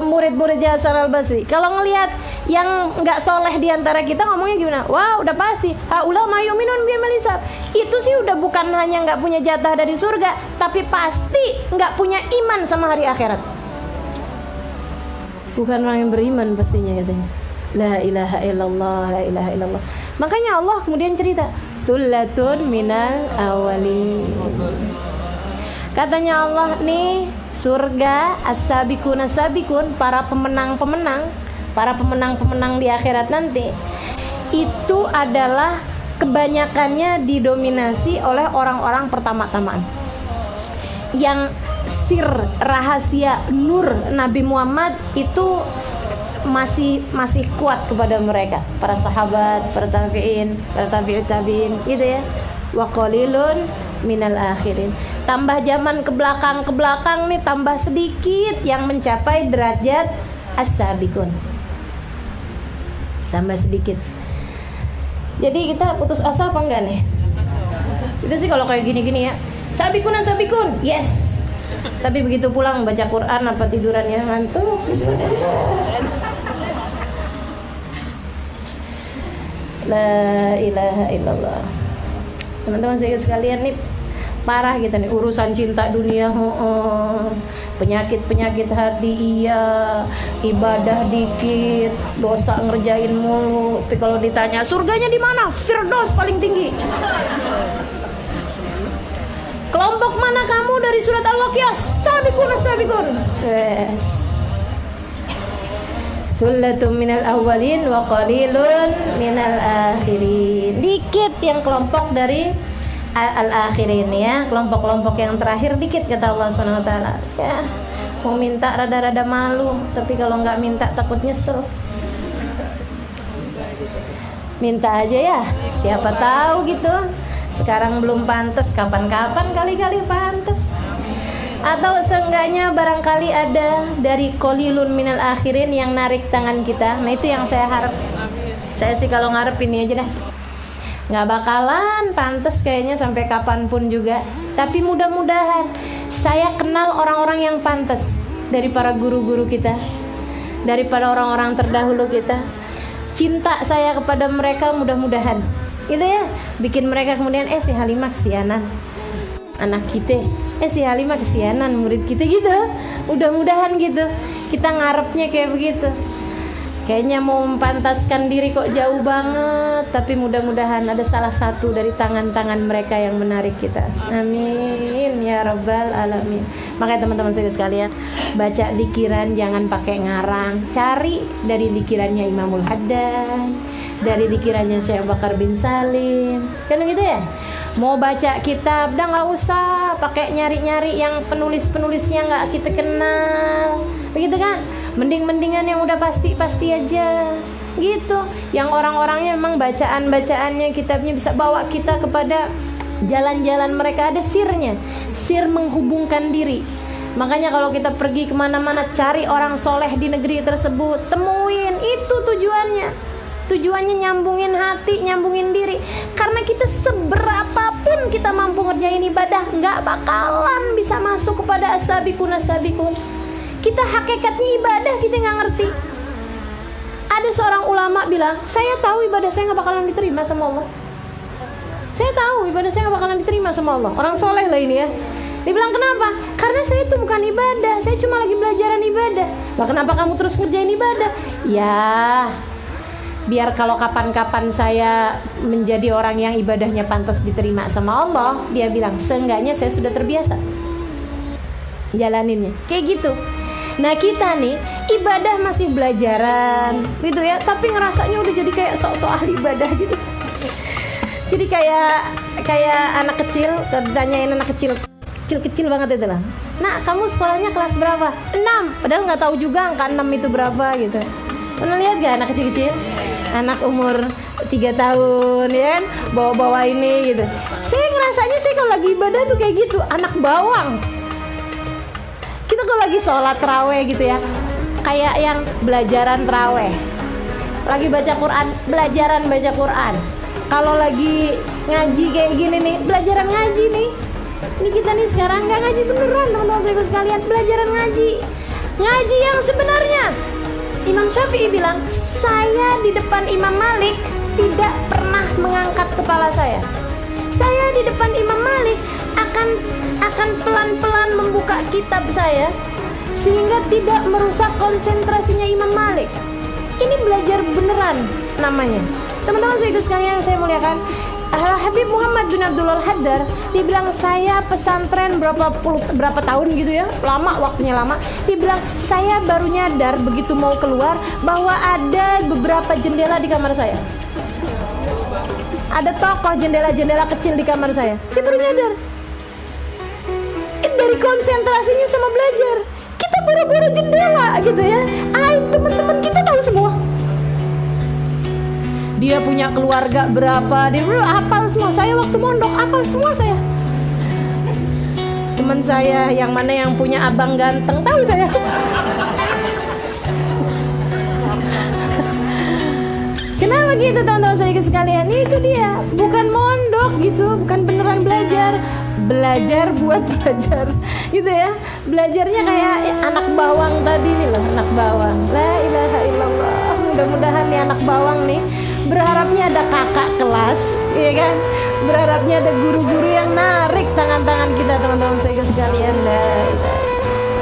murid-muridnya Hasan al-Basri. Kalau ngelihat yang nggak soleh di antara kita, ngomongnya gimana? Wah, udah pasti. Haula ma yu'minun biyaumil hisab. Itu sih udah bukan hanya nggak punya jatah dari surga, tapi pasti nggak punya iman sama hari akhirat. Bukan orang yang beriman pastinya katanya. La ilaha illallah, la ilaha illallah. Makanya Allah kemudian cerita, Thullatun minal awwalin. Katanya Allah nih, surga as-sabiqun as-sabiqun, para pemenang-pemenang, para pemenang-pemenang di akhirat nanti, itu adalah kebanyakannya didominasi oleh orang-orang pertama-tamaan. Yang sir, rahasia, nur Nabi Muhammad itu masih kuat kepada mereka, para sahabat, para tabi'in, para tabi'ut tabi'in, gitu ya. Wa qalilun minal akhirin. Tambah zaman ke belakang nih, tambah sedikit yang mencapai derajat as-sabiqun. Tambah sedikit. Jadi kita putus asa apa enggak nih? Itu sih kalau kayak gini-gini ya. Sabiqun as-sabiqun. Yes. Tapi begitu pulang baca Quran apa tidurannya ngantuk. La ilaha illallah. Teman-teman sekalian nih, parah kita nih urusan cinta dunia, penyakit hati, iya, ibadah dikit, dosa ngerjain mulu. Tapi kalau ditanya surganya di mana, Firdaus paling tinggi. Kelompok mana kamu dari surat Al-Waqiah? Sabiqun as-sabiqun. Yes. Thullatun minal awwalin wa qalilun minal akhirin. Dikit yang kelompok dari al-akhirin ya, kelompok-kelompok yang terakhir dikit kata Allah Subhanahu wa taala. Ya, mau minta rada-rada malu, tapi kalau nggak minta takut nyesel. Minta aja ya, siapa tahu gitu. Sekarang belum pantas, kapan-kapan kali-kali pantas. Atau seenggaknya barangkali ada dari qalilun minal akhirin yang narik tangan kita. Nah itu yang saya harap. Saya sih kalau ngarep ini aja dah. Nggak bakalan pantas kayaknya sampai kapanpun juga. Tapi mudah-mudahan saya kenal orang-orang yang pantas dari para guru-guru kita, daripada orang-orang terdahulu kita. Cinta saya kepada mereka mudah-mudahan gitu ya, bikin mereka kemudian si Halimah kesianan anak kita, si Halimah kesianan murid kita gitu. Mudah-mudahan gitu. Kita ngarepnya kayak begitu. Kayaknya mau mempantaskan diri kok jauh banget, tapi mudah-mudahan ada salah satu dari tangan-tangan mereka yang menarik kita. Amin ya rabbal alamin. Makanya teman-teman sekalian, baca dikiran jangan pakai ngarang. Cari dari dikirannya Imamul Haddad, dari dikirannya Syekh Bakar bin Salim. Kan gitu ya? Mau baca kitab, dah nggak usah pakai nyari-nyari yang penulis-penulisnya nggak kita kenal, begitu kan? Mending-mendingan yang udah pasti-pasti aja, gitu. Yang orang-orangnya memang bacaan-bacaannya, kitabnya bisa bawa kita kepada jalan-jalan mereka, ada sirnya, sir menghubungkan diri. Makanya kalau kita pergi kemana-mana, cari orang soleh di negeri tersebut, temuin, itu tujuannya. Tujuannya nyambungin hati, nyambungin diri. Karena kita seberapapun kita mampu ngerjain ibadah, nggak bakalan bisa masuk kepada as-sabiqun as-sabiqun. Kita hakikatnya ibadah kita nggak ngerti. Ada seorang ulama bilang, saya tahu ibadah saya nggak bakalan diterima sama Allah. Saya tahu ibadah saya nggak bakalan diterima sama Allah. Orang soleh lah ini ya. Dia bilang kenapa? Karena saya itu bukan ibadah, saya cuma lagi belajaran ibadah. Lah kenapa kamu terus ngerjain ibadah? Ya, biar kalau kapan-kapan saya menjadi orang yang ibadahnya pantas diterima sama Allah, dia bilang seenggaknya saya sudah terbiasa jalaninnya kayak gitu. Nah kita nih ibadah masih belajaran gitu ya, tapi ngerasanya udah jadi kayak sok-sok ahli ibadah gitu. Jadi kayak anak kecil, ditanyain anak kecil banget itu lah. Nah kamu sekolahnya kelas berapa? 6. Padahal nggak tahu juga angka 6 itu berapa gitu. Pernah lihat gak anak kecil-kecil? Anak umur 3 tahun ya kan, bawa-bawa ini gitu. Saya ngerasanya sih kalau lagi ibadah tuh kayak gitu, anak bawang. Kita kalau lagi sholat terawih gitu ya, kayak yang belajaran terawih. Lagi baca Quran, belajaran baca Quran. Kalau lagi ngaji kayak gini nih, belajaran ngaji nih. Ini kita nih sekarang nggak ngaji beneran teman-teman saya sekalian, belajaran ngaji. Ngaji yang sebenarnya. Imam Syafi'i bilang, saya di depan Imam Malik tidak pernah mengangkat kepala saya. Saya di depan Imam Malik akan pelan-pelan membuka kitab saya sehingga tidak merusak konsentrasinya Imam Malik. Ini belajar beneran namanya. Teman-teman saya sekalian yang saya muliakan, Habib Muhammad bin Abdul Haddad, dia bilang saya pesantren berapa tahun gitu ya, lama, waktunya lama. Dia bilang saya baru nyadar begitu mau keluar bahwa ada beberapa jendela di kamar saya. Ada tokoh jendela-jendela kecil di kamar saya. Saya baru nyadar. Dari konsentrasinya sama belajar, kita boro-boro jendela gitu ya. Teman-teman kita tahu semua. Dia punya keluarga berapa, dia hafal semua. Saya waktu mondok hafal semua saya. Teman saya yang mana yang punya abang ganteng tahu saya. Kenapa gitu teman-teman sedikit sekalian? Itu dia, bukan mondok gitu, bukan beneran belajar. Belajar buat belajar gitu ya. Belajarnya kayak anak bawang tadi nih loh, anak bawang. La ilaha illallah. Mudah-mudahan nih anak bawang nih berharapnya ada kakak kelas, ya kan? Berharapnya ada guru-guru yang narik tangan-tangan kita teman-teman sekalian.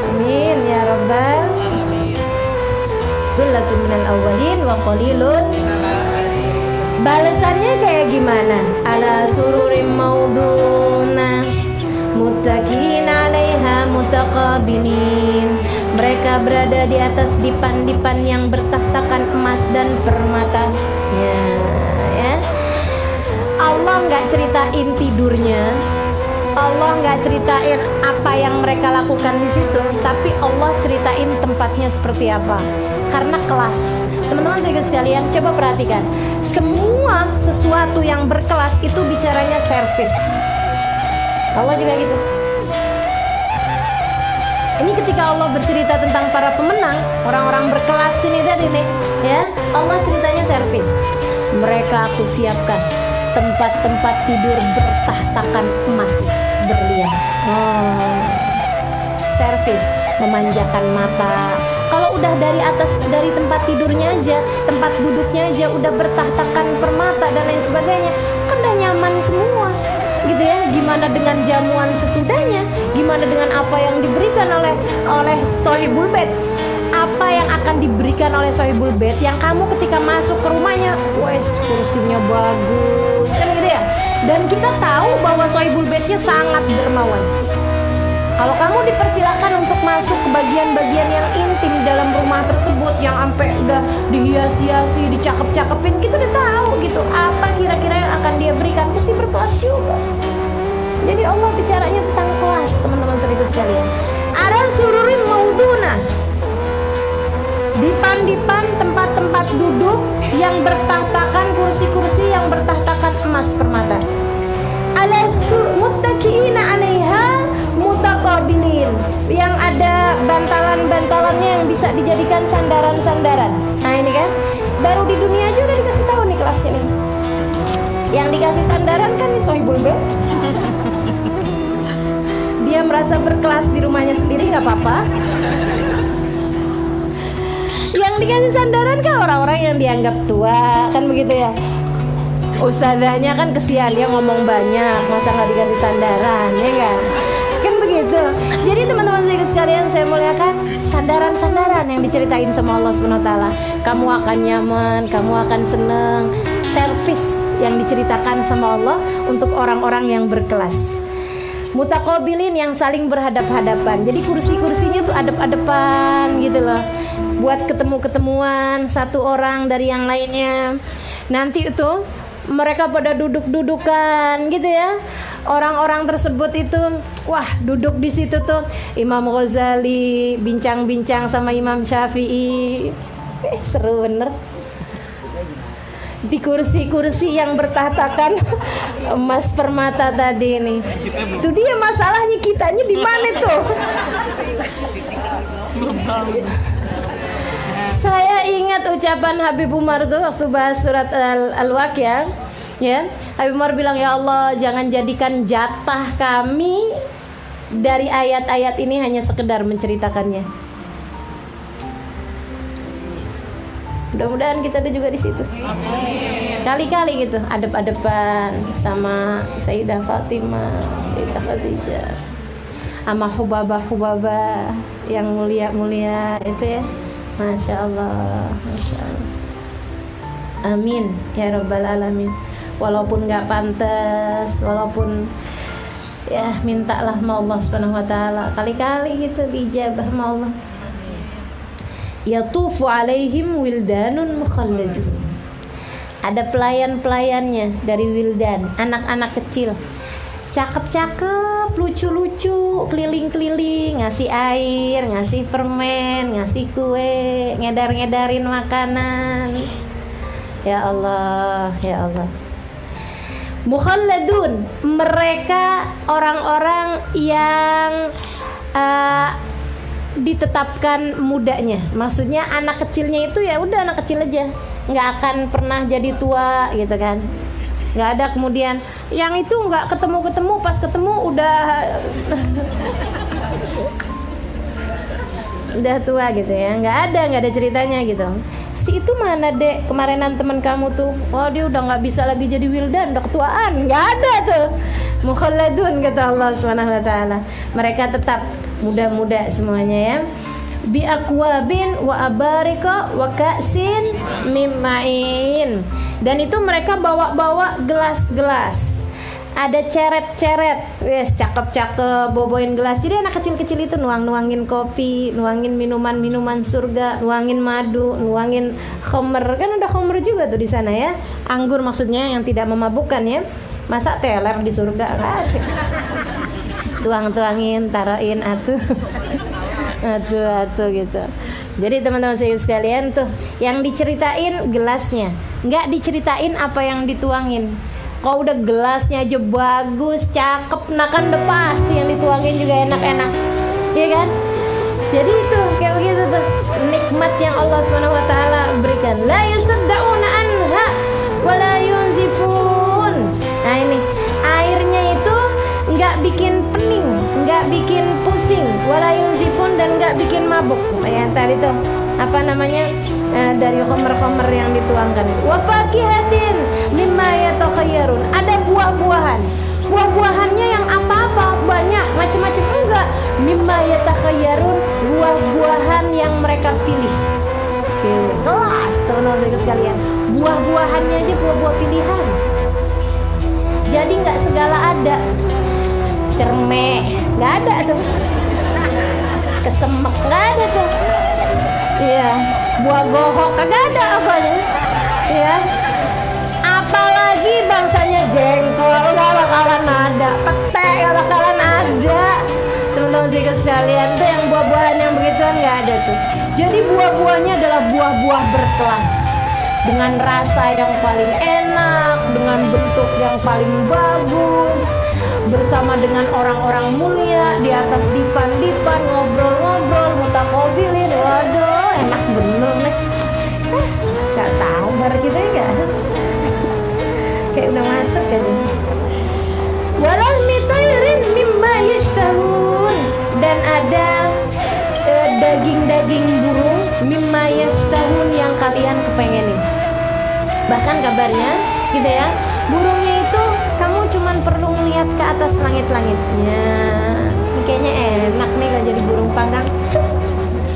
Amin ya rabbal. Sullatun minal awwalin wa qalilun. Balasannya kayak gimana? Ala sururim mauduna muttaqin 'alaiha mutaqabilin. Mereka berada di atas dipan-dipan yang bertahtakan emas dan permata. Ya. Allah nggak ceritain tidurnya, Allah nggak ceritain apa yang mereka lakukan di situ, tapi Allah ceritain tempatnya seperti apa. Karena kelas, teman-teman sekalian, coba perhatikan, semua sesuatu yang berkelas itu bicaranya servis. Allah juga gitu. Ini ketika Allah bercerita tentang para pemenang, orang-orang berkelas ini tadi nih, ya, Allah ceritanya servis. Mereka aku siapkan tempat-tempat tidur bertahtakan emas berlian. Servis, memanjakan mata. Kalau udah dari atas, dari tempat tidurnya aja, tempat duduknya aja udah bertahtakan permata dan lain sebagainya, kan udah nyaman semua gitu ya. Gimana dengan jamuan sesudahnya? Gimana dengan apa yang diberikan oleh Sohibul Bait? Apa yang akan diberikan oleh Sohibul Bait yang kamu ketika masuk ke rumahnya, wes kursinya bagus kan gitu ya. Dan kita tahu bahwa Sohibul Baitnya sangat dermawan. Kalau kamu dipersilakan untuk masuk ke bagian-bagian yang intim dalam rumah tersebut, yang sampai udah dihias-hiasi, dicakep-cakepin, kita udah tahu gitu apa kira-kira yang akan dia berikan, pasti berkelas juga. Jadi Allah bicaranya tentang kelas, teman-teman sekalian. Ada sururin mauduna, dipan-dipan, tempat-tempat duduk yang bertahtakan, kursi-kursi yang bertahtakan emas permata. Ala muttaqiina 'alaiha mutaqabilin, yang ada bantalan-bantalannya yang bisa dijadikan sandaran-sandaran. Nah ini kan baru di dunia aja udah dikasih tahu nih kelasnya nih. Yang dikasih sandaran kan nih Sohibul Bait. Dia merasa berkelas di rumahnya sendiri nggak apa-apa. Yang dikasih sandaran kan orang-orang yang dianggap tua, kan begitu ya. Ustazahnya kan kesian, dia ngomong banyak, masa nggak dikasih sandaran, ya kan begitu. Jadi teman-teman sekalian, saya muliakan, sandaran-sandaran yang diceritain sama Allah SWT. Kamu akan nyaman, kamu akan seneng. Servis yang diceritakan sama Allah untuk orang-orang yang berkelas. Mutaqabilin, yang saling berhadap-hadapan. Jadi kursi-kursinya tuh adep-adepan gitu loh, buat ketemu-ketemuan satu orang dari yang lainnya. Nanti itu mereka pada duduk-dudukan gitu ya. Orang-orang tersebut itu, wah, duduk di situ tuh Imam Ghazali bincang-bincang sama Imam Syafi'i. Seru bener. Di kursi-kursi yang bertahtakan emas permata tadi ini. Itu dia masalahnya, kitanya di mana tuh? Saya ingat ucapan Habib Umar tuh waktu bahas surat Al-Waqiah, ya. Habib Umar bilang, ya Allah, jangan jadikan jatah kami dari ayat-ayat ini hanya sekedar menceritakannya. Mudah-mudahan kita ada juga di situ. Kali-kali gitu, adep-adepan sama Sayyidah Fatimah, Sayyidah Khadijah, sama hubabah-hubabah yang mulia-mulia itu ya. Masya Allah, Masya Allah. Amin ya rabbal alamin. walaupun nggak pantas, walaupun ya mintalah sama Allah Subhanahu wa taala, kali-kali gitu diijabah sama Allah. Yatufu alaihim wildanun mukhalladun. Ada pelayan-pelayannya dari wildan, anak-anak kecil. Cakep-cakep, lucu-lucu, keliling-keliling, ngasih air, ngasih permen, ngasih kue, ngedar-ngedarin makanan. Ya Allah, ya Allah. Mukhalladun, mereka orang-orang yang ditetapkan mudanya. Maksudnya anak kecilnya itu ya udah anak kecil aja, nggak akan pernah jadi tua gitu kan. Nggak ada kemudian yang itu nggak ketemu pas ketemu udah tua gitu ya. Nggak ada ceritanya gitu. Si itu mana dek, kemarinan teman kamu tuh, oh dia udah nggak bisa lagi jadi wildan, udah ketuaan. Nggak ada tuh. Mukhalladun kata Allah Subhanahu wa taala. Mereka tetap muda-muda semuanya ya. Bi akwabin wa abarika wa ka'sin mim ma'in. Dan itu mereka bawa-bawa gelas-gelas. Ada ceret-ceret. Yes, cakep-cakep bawain gelas. Jadi anak kecil-kecil itu nuangin kopi, nuangin minuman-minuman surga, nuangin madu, nuangin khamr. Kan ada khamr juga tuh di sana ya. Anggur maksudnya yang tidak memabukkan ya. Masa teler di surga asik. Tuang-tuangin, taruhin atuh gitu. Jadi teman-teman sekalian tuh yang diceritain gelasnya, nggak diceritain apa yang dituangin. Kalau udah gelasnya aja bagus, cakep, nah kan udah pasti yang dituangin juga enak-enak, iya kan? Jadi itu kayak begitu tuh nikmat yang Allah SWT berikan. La yusaddauna anha wa la yunzifun. Nah ini airnya itu nggak bikin pening, nggak bikin pusing, wala yunzifun, dan nggak bikin mabuk. Ya tadi tuh apa namanya dari khamr-khamr yang dituangkan. Wa fakihatin mimma yatakhayyarun. Ada buah-buahan. Buah-buahannya yang apa-apa banyak, macam-macam enggak. Mimma yatakhayyarun, buah-buahan yang mereka pilih. Kelas teman-teman sekalian. Buah-buahannya aja buah-buah pilihan. Jadi nggak segala ada. Cermek nggak ada tuh, kesemek nggak ada tuh, iya, buah gohok kagak ada apanya, ya. Apalagi bangsanya jengkol nggak bakalan ada, pete nggak bakalan ada, teman-teman sekalian tuh yang buah-buahan yang begituan nggak ada tuh. Jadi buah-buahnya adalah buah-buah berkelas, dengan rasa yang paling enak, dengan bentuk yang paling bagus, bersama dengan orang-orang mulia di atas dipan-dipan, ngobrol-ngobrol, mutaqabilin. Waduh, enak bener nih. Gak sabar gitu ya, kayak udah masuk kan. Walahmi tayrin mimma yashtahun, dan ada daging-daging burung mimma yashtahun yang kalian kepengenin. Bahkan kabarnya gitu ya, burungnya itu kamu cuman perlu ngelihat ke atas langit-langitnya. Kayaknya enak nih gak jadi burung panggang,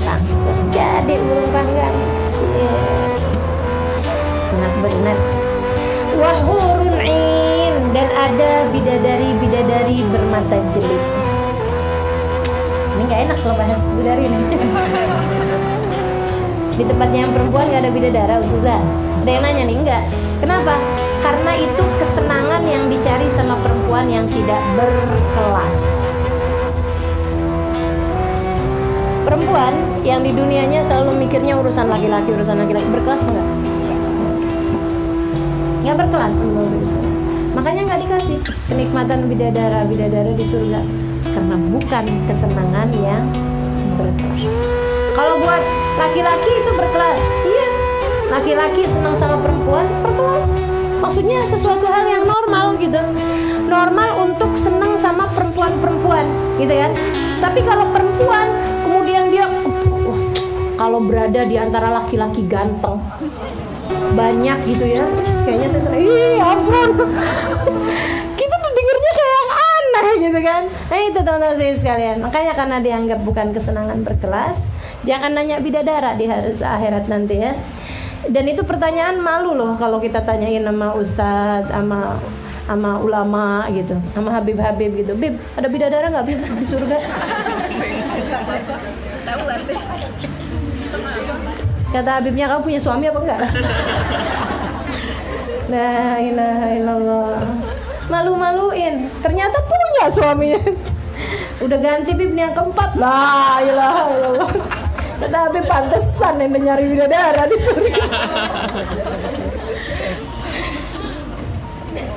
langsung jadi burung panggang. Enak bener. Wahurun ain, dan ada bidadari-bidadari bermata jelip. Ini gak enak kalau bahas bidadari nih. Di tempatnya yang perempuan gak ada bidadara, Ustazah. Ada yang nanya nih, enggak. Kenapa? Karena itu kesenangan yang dicari sama perempuan yang tidak berkelas. Perempuan yang di dunianya selalu mikirnya urusan laki-laki. Berkelas enggak? Nggak berkelas. Makanya nggak dikasih kenikmatan bidadara di surga, karena bukan kesenangan yang berkelas. Kalau buat laki-laki itu berkelas, iya. Laki-laki senang sama perempuan berkelas. Maksudnya sesuatu hal yang normal gitu. Normal untuk senang sama perempuan-perempuan gitu kan. Tapi kalau perempuan kemudian dia kalau berada di antara laki-laki ganteng banyak gitu ya, terus kayaknya saya sering, ampun, kita tuh dengernya kayak yang aneh gitu kan. Nah itu teman-teman saya sekalian. Makanya karena dianggap bukan kesenangan berkelas, jangan nanya bidadara di hari akhirat nanti ya. Dan itu pertanyaan malu loh kalau kita tanyain sama ustadz, sama ulama gitu, sama Habib gitu. Bib, ada bidadara nggak Bib di surga? Kata Habibnya, kamu punya suami apa enggak? La ilaha illallah. Malu-maluin, ternyata punya suaminya. Udah ganti Bib nih yang keempat. La ilaha illallah. Kata Habib, pantesan yang nyari bidadara di surga.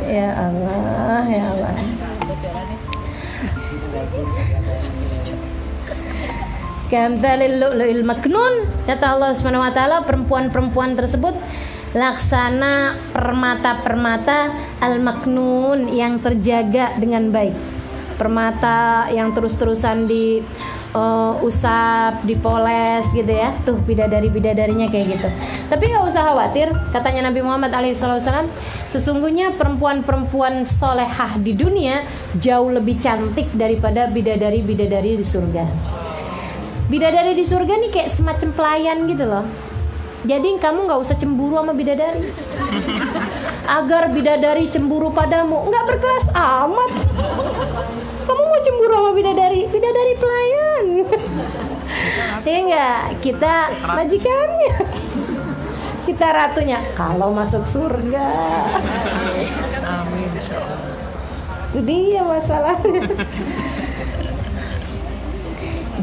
Ya Allah, ya Allah. Kamthalil lu'lu'il maknun, kata Allah Subhanahu wa taala, perempuan-perempuan tersebut laksana permata-permata al-maknun yang terjaga dengan baik. Permata yang terus-terusan di usap, dipoles gitu ya. Tuh bidadari-bidadarinya kayak gitu. Tapi nggak usah khawatir, katanya Nabi Muhammad SAW, sesungguhnya perempuan-perempuan solehah di dunia jauh lebih cantik daripada bidadari-bidadari di surga. Bidadari di surga nih kayak semacam pelayan gitu loh. Jadi kamu nggak usah cemburu sama bidadari. Agar bidadari cemburu padamu, nggak berkelas amat. Kamu mau cemburu sama bidadari? Bidadari pelayan. Ya enggak, kita majikannya. Kita ratunya kalau masuk surga. Amin. Itu dia masalahnya.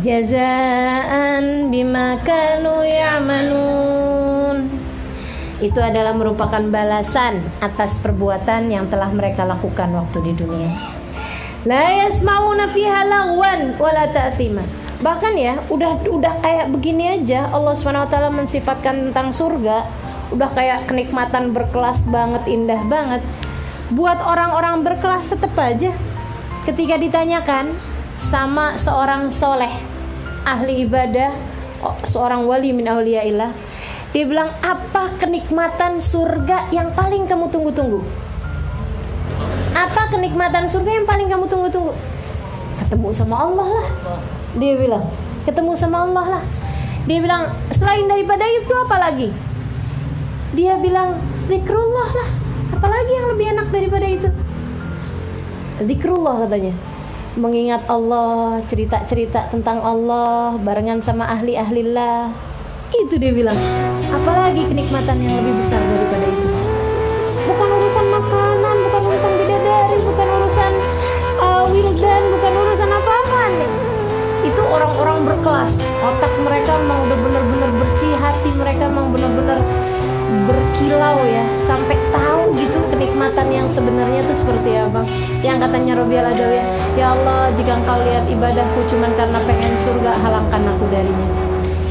Jazaan bima kanu ya'malun. Itu adalah merupakan balasan atas perbuatan yang telah mereka lakukan waktu di dunia. La yasma'una fiha lagwan wala ta'thima. Bahkan ya, udah kayak begini aja Allah SWT mensifatkan tentang surga, udah kayak kenikmatan berkelas banget, indah banget. Buat orang-orang berkelas tetap aja ketika ditanyakan sama seorang soleh, ahli ibadah, seorang wali min auliyaillah, dia bilang, apa kenikmatan surga yang paling kamu tunggu-tunggu? Apa kenikmatan surga yang paling kamu tunggu-tunggu? Ketemu sama Allah lah. Dia bilang, ketemu sama Allah lah. Dia bilang, selain daripada itu apa lagi? Dia bilang, zikrullah lah. Apalagi yang lebih enak daripada itu? Zikrullah katanya. Mengingat Allah, cerita-cerita tentang Allah barengan sama ahli-ahlillah. Itu dia bilang, apalagi kenikmatan yang lebih besar daripada itu? Bukan urusan makanan, bukan urusan bidadari, bukan urusan wildan, bukan urusan apa-apa nih. Itu orang-orang berkelas. Otak mereka memang udah benar-benar bersih, hati mereka memang benar-benar berkilau ya, sampai tahu gitu kenikmatan yang sebenarnya itu seperti apa. Yang katanya Rabi'al Adawiyah, ya Allah, jika engkau lihat ibadahku cuma karena pengen surga, halangkan aku darinya.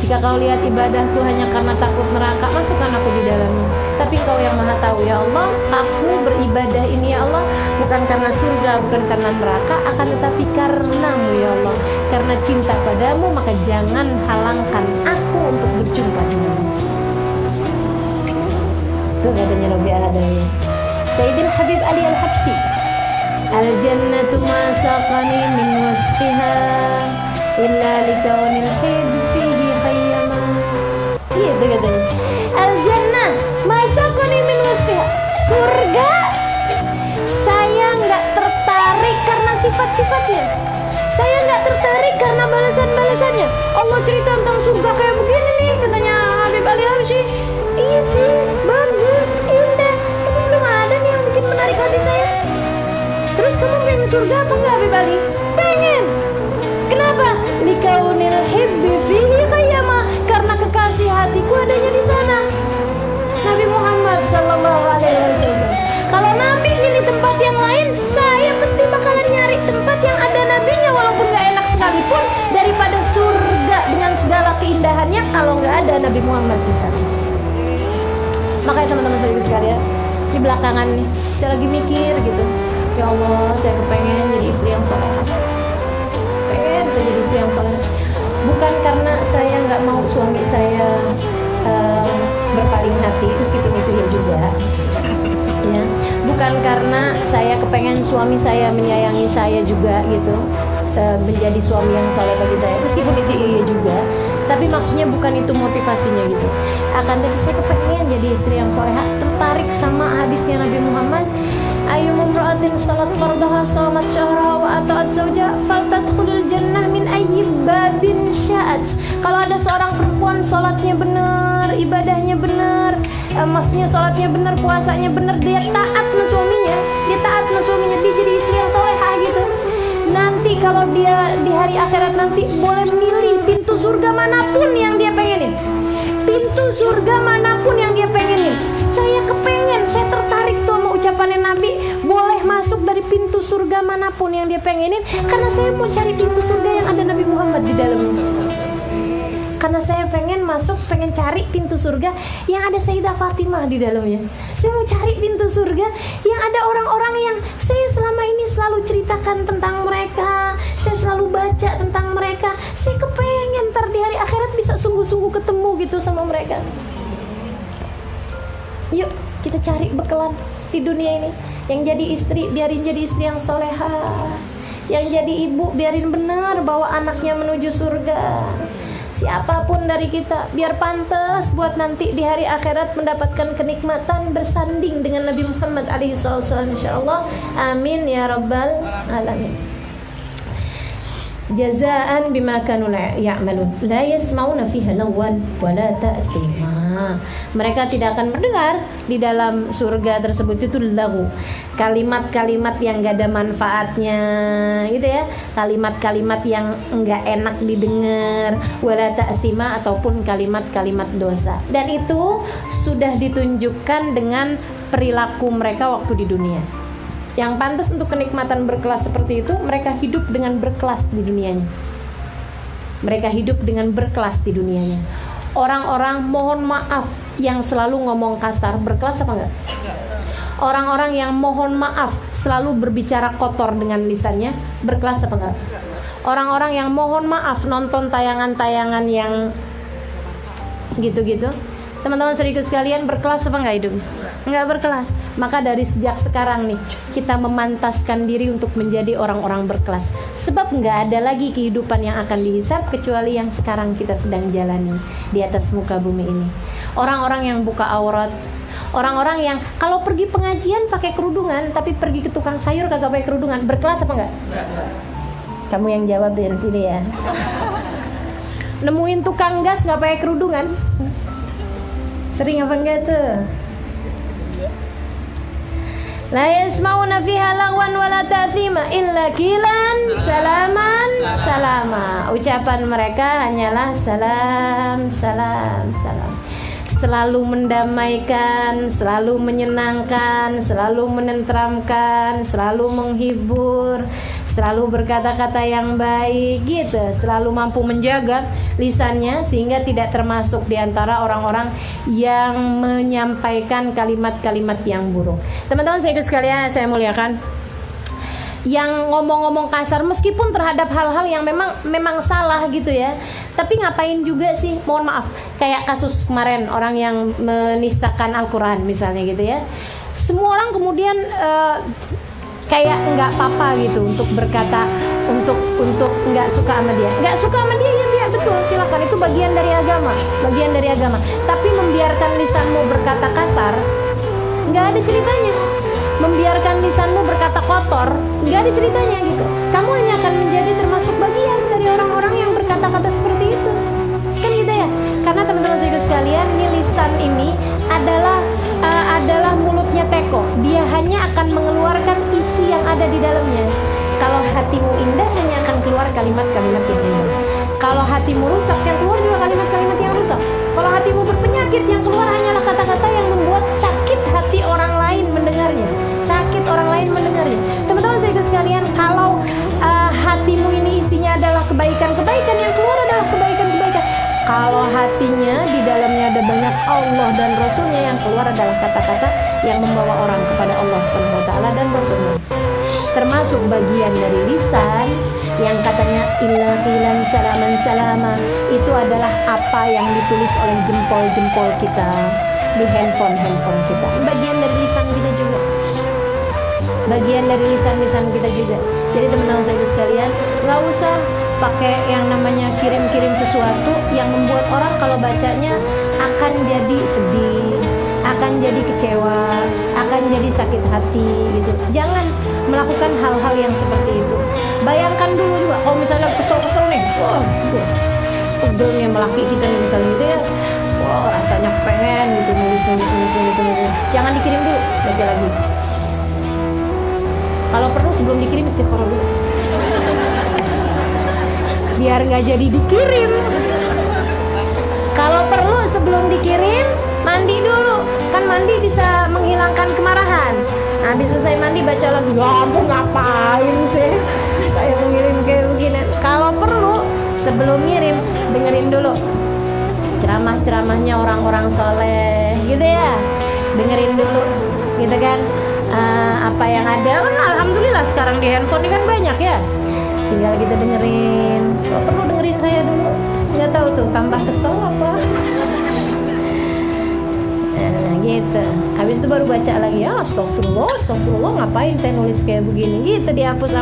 Jika kau lihat ibadahku hanya karena takut neraka, masukkan aku di dalamnya. Tapi Kau yang Maha tahu, ya Allah, aku beribadah ini ya Allah bukan karena surga, bukan karena neraka, akan tetapi karenamu ya Allah. Karena cinta padamu, maka jangan halangkan aku untuk berjumpa denganmu. Itu katanya Rabi'al Adawiyah. Sayyidil Habib Ali Al-Habsyi, al-jannatu ma saqani min wasfiha illa likaunil hib fihi hayyama. Iya itu katanya, al-jannah ma saqani min wasfiha. Surga saya nggak tertarik karena sifat-sifatnya, saya nggak tertarik karena balasan-balasannya. Allah cerita tentang surga kayak begini nih, katanya Habib Ali Habsyi. Iya sih, bagus, indah, tapi belum ada nih yang bikin menarik hati saya. Terus kamu pengen surga apa enggak Habib Ali? Pengen. Kenapa? Likaunil hibbi fihi khayyama, karena kekasih hatiku adanya di sana. Nabi Muhammad sallallahu alaihi wasallam. Kalau Nabi milih tempat yang lain, saya pasti bakalan nyari tempat yang ada nabinya, walaupun gak enak sekalipun, daripada surga dengan segala keindahannya kalau gak ada Nabi Muhammad di sana. Makanya teman-teman saudara sekalian, di belakangan nih saya lagi mikir gitu, ya Allah, saya kepengen jadi istri yang soleh. Pengen saya jadi istri yang soleh. Bukan karena saya nggak mau suami saya berpaling hati, meskipun itu ya juga. Ya, bukan karena saya kepengen suami saya menyayangi saya juga gitu, menjadi suami yang soleh bagi saya, meskipun itu iya juga. Tapi maksudnya bukan itu motivasinya gitu. Akan tapi saya kepengen jadi istri yang soleha. Tertarik sama hadisnya Nabi Muhammad, ayu mumra'atin salat fardaha salat syahraha wa ata'at zawja faltadkhulul jannah min ayyi babin sya'at. Kalau ada seorang perempuan salatnya benar, ibadahnya benar, maksudnya salatnya benar, puasanya benar, dia taat sama suaminya, dia jadi istri yang soleha gitu. Nanti kalau dia di hari akhirat nanti boleh milih pintu surga manapun yang dia pengenin. Pintu surga manapun yang dia pengenin. Saya kepengen, saya tertarik tuh sama ucapannya Nabi, boleh masuk dari pintu surga manapun yang dia pengenin, karena saya mau cari pintu surga yang ada Nabi Muhammad di dalamnya. Karena saya pengen masuk, pengen cari pintu surga yang ada Sayyidah Fatimah di dalamnya. Saya mau cari pintu surga yang ada orang-orang yang saya selama ini selalu ceritakan tentang mereka, saya selalu baca tentang mereka. Saya kepengen ntar di hari akhirat bisa sungguh-sungguh ketemu gitu sama mereka. Yuk kita cari bekalan di dunia ini. Yang jadi istri, biarin jadi istri yang soleha. Yang jadi ibu, biarin benar bawa anaknya menuju surga. Siapapun dari kita, biar pantas buat nanti di hari akhirat mendapatkan kenikmatan bersanding dengan Nabi Muhammad SAW, insyaallah. Amin ya rabbal alamin. Jazaan bima kanu ya'malun la yasma'una fiha lagwan wala ta'thima. Mereka tidak akan mendengar di dalam surga tersebut itu lagu, kalimat-kalimat yang gak ada manfaatnya gitu ya, kalimat-kalimat yang enggak enak didengar, wala ta'thima, ataupun kalimat-kalimat dosa. Dan itu sudah ditunjukkan dengan perilaku mereka waktu di dunia. Yang pantas untuk kenikmatan berkelas seperti itu, mereka hidup dengan berkelas di dunianya. Mereka hidup dengan berkelas di dunianya. Orang-orang mohon maaf yang selalu ngomong kasar, berkelas apa enggak? Orang-orang yang mohon maaf selalu berbicara kotor dengan lisannya, berkelas apa enggak? Orang-orang yang mohon maaf nonton tayangan-tayangan yang gitu-gitu, teman-teman saudaraku sekalian, berkelas apa enggak hidup? Enggak berkelas. Maka dari sejak sekarang nih, kita memantaskan diri untuk menjadi orang-orang berkelas. Sebab enggak ada lagi kehidupan yang akan dihisab kecuali yang sekarang kita sedang jalani di atas muka bumi ini. Orang-orang yang buka aurat, orang-orang yang kalau pergi pengajian pakai kerudungan, tapi pergi ke tukang sayur kagak pakai kerudungan, berkelas apa enggak? Kamu yang jawab dari sini ya. Nemuin tukang gas nggak pakai kerudungan, sering apa enggak tuh? La yasma'una fiha lagwan wala ta'thima illa qilan salaman salama. Ucapan mereka hanyalah salam, salam, salam. Selalu mendamaikan, selalu menyenangkan, selalu menenteramkan, selalu menghibur, selalu berkata-kata yang baik gitu, selalu mampu menjaga lisannya sehingga tidak termasuk di antara orang-orang yang menyampaikan kalimat-kalimat yang buruk. Teman-teman sekalian saya muliakan, yang ngomong-ngomong kasar meskipun terhadap hal-hal yang memang salah gitu ya, tapi ngapain juga sih, mohon maaf, kayak kasus kemarin orang yang menistakan Al-Quran misalnya gitu ya, semua orang kemudian kayak nggak apa-apa gitu untuk berkata, untuk nggak suka sama dia, ya betul, silakan, itu bagian dari agama, tapi membiarkan lisanmu berkata kasar nggak ada ceritanya. Membiarkan lisanmu berkata kotor, nggak ada ceritanya gitu. Kamu hanya akan menjadi termasuk bagian dari orang-orang yang berkata-kata seperti itu, kan gitu ya. Karena teman-teman sekalian, ini lisan ini adalah mulutnya teko. Dia hanya akan mengeluarkan isi yang ada di dalamnya. Kalau hatimu indah, hanya akan keluar kalimat-kalimat yang indah. Kalau hatimu rusak, yang keluar juga kalimat-kalimat yang rusak. Kalau hatimu berpenyakit, yang keluar hanyalah kata-kata yang membuat sakit hati orang lain mendengarnya. Teman-teman sekalian, kalau hatimu ini isinya adalah kebaikan-kebaikan, yang keluar adalah kebaikan-kebaikan. Kalau hatinya di dalamnya ada banyak Allah dan Rasulnya, yang keluar adalah kata-kata yang membawa orang kepada Allah SWT dan Rasulnya. Termasuk bagian dari lisan yang katanya illa qilan salaman salama, itu adalah apa yang ditulis oleh jempol-jempol kita di handphone kita. Bagian dari lisan kita juga. Bagian dari lisan kita juga. Jadi teman-teman saya sekalian, nggak usah pakai yang namanya kirim-kirim sesuatu yang membuat orang kalau bacanya akan jadi akan jadi kecewa, akan jadi sakit hati gitu. Jangan melakukan hal-hal yang seperti itu. Bayangkan dulu juga, kalau misalnya kesel-kesel nih, wah, pegelnya melaki kita nih misalnya gitu ya, wah rasanya pengen gitu nulis. Jangan dikirim dulu, baca lagi. Kalau perlu sebelum dikirim istighfar dulu, biar nggak jadi dikirim. Kalau perlu sebelum dikirim mandi dulu, kan mandi bisa menghilangkan kemarahan. Habis selesai mandi baca lagi, ya ampun ngapain sih saya mengirim kayak begini. Kalau perlu sebelum ngirim dengerin dulu ceramah-ceramahnya orang-orang soleh gitu ya, dengerin dulu gitu kan. Apa yang ada kan alhamdulillah sekarang di handphone ini kan banyak ya, tinggal kita dengerin. Kalau perlu dengerin saya dulu, nggak tahu tuh tambah kesel apa. Gitu. Habis itu baru baca lagi, ya astagfirullah, ngapain saya nulis kayak begini gitu, dihapus.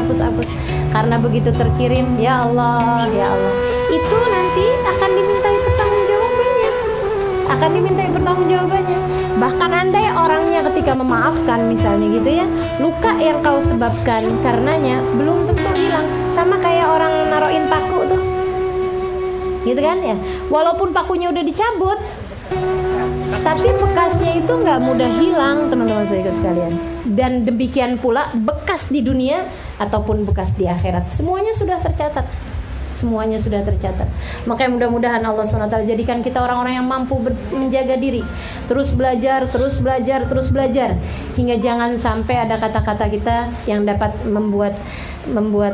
Karena begitu terkirim, ya Allah, itu nanti akan dimintai pertanggungjawabannya. Bahkan andai orangnya ketika memaafkan misalnya gitu ya, luka yang kau sebabkan karenanya belum tentu hilang. Sama kayak orang naroin paku tuh, gitu kan ya, walaupun pakunya udah dicabut, tapi bekasnya itu nggak mudah hilang, teman-teman saya sekalian. Dan demikian pula bekas di dunia ataupun bekas di akhirat, semuanya sudah tercatat. Makanya mudah-mudahan Allah SWT jadikan kita orang-orang yang mampu menjaga diri, terus belajar, hingga jangan sampai ada kata-kata kita yang dapat membuat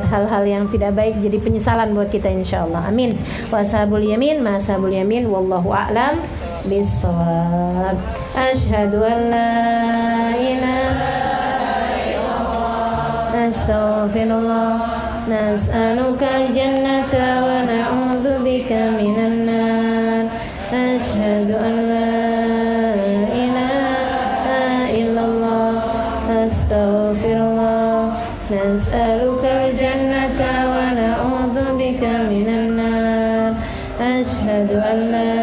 hal-hal yang tidak baik jadi penyesalan buat kita, insyaallah. Amin. Wa ashabul yamin ma ashabul yamin wallahu a'lam bissawab. Asyhadu an la ilaha illallah, astaghfirullah, nas'alukal jannata wa na'udzu bika minan nar. Asyhadu an la ilaha illallah, astaghfirullah, nas'alukal jannata wa na'udzu bika minan nar. Asyhadu an la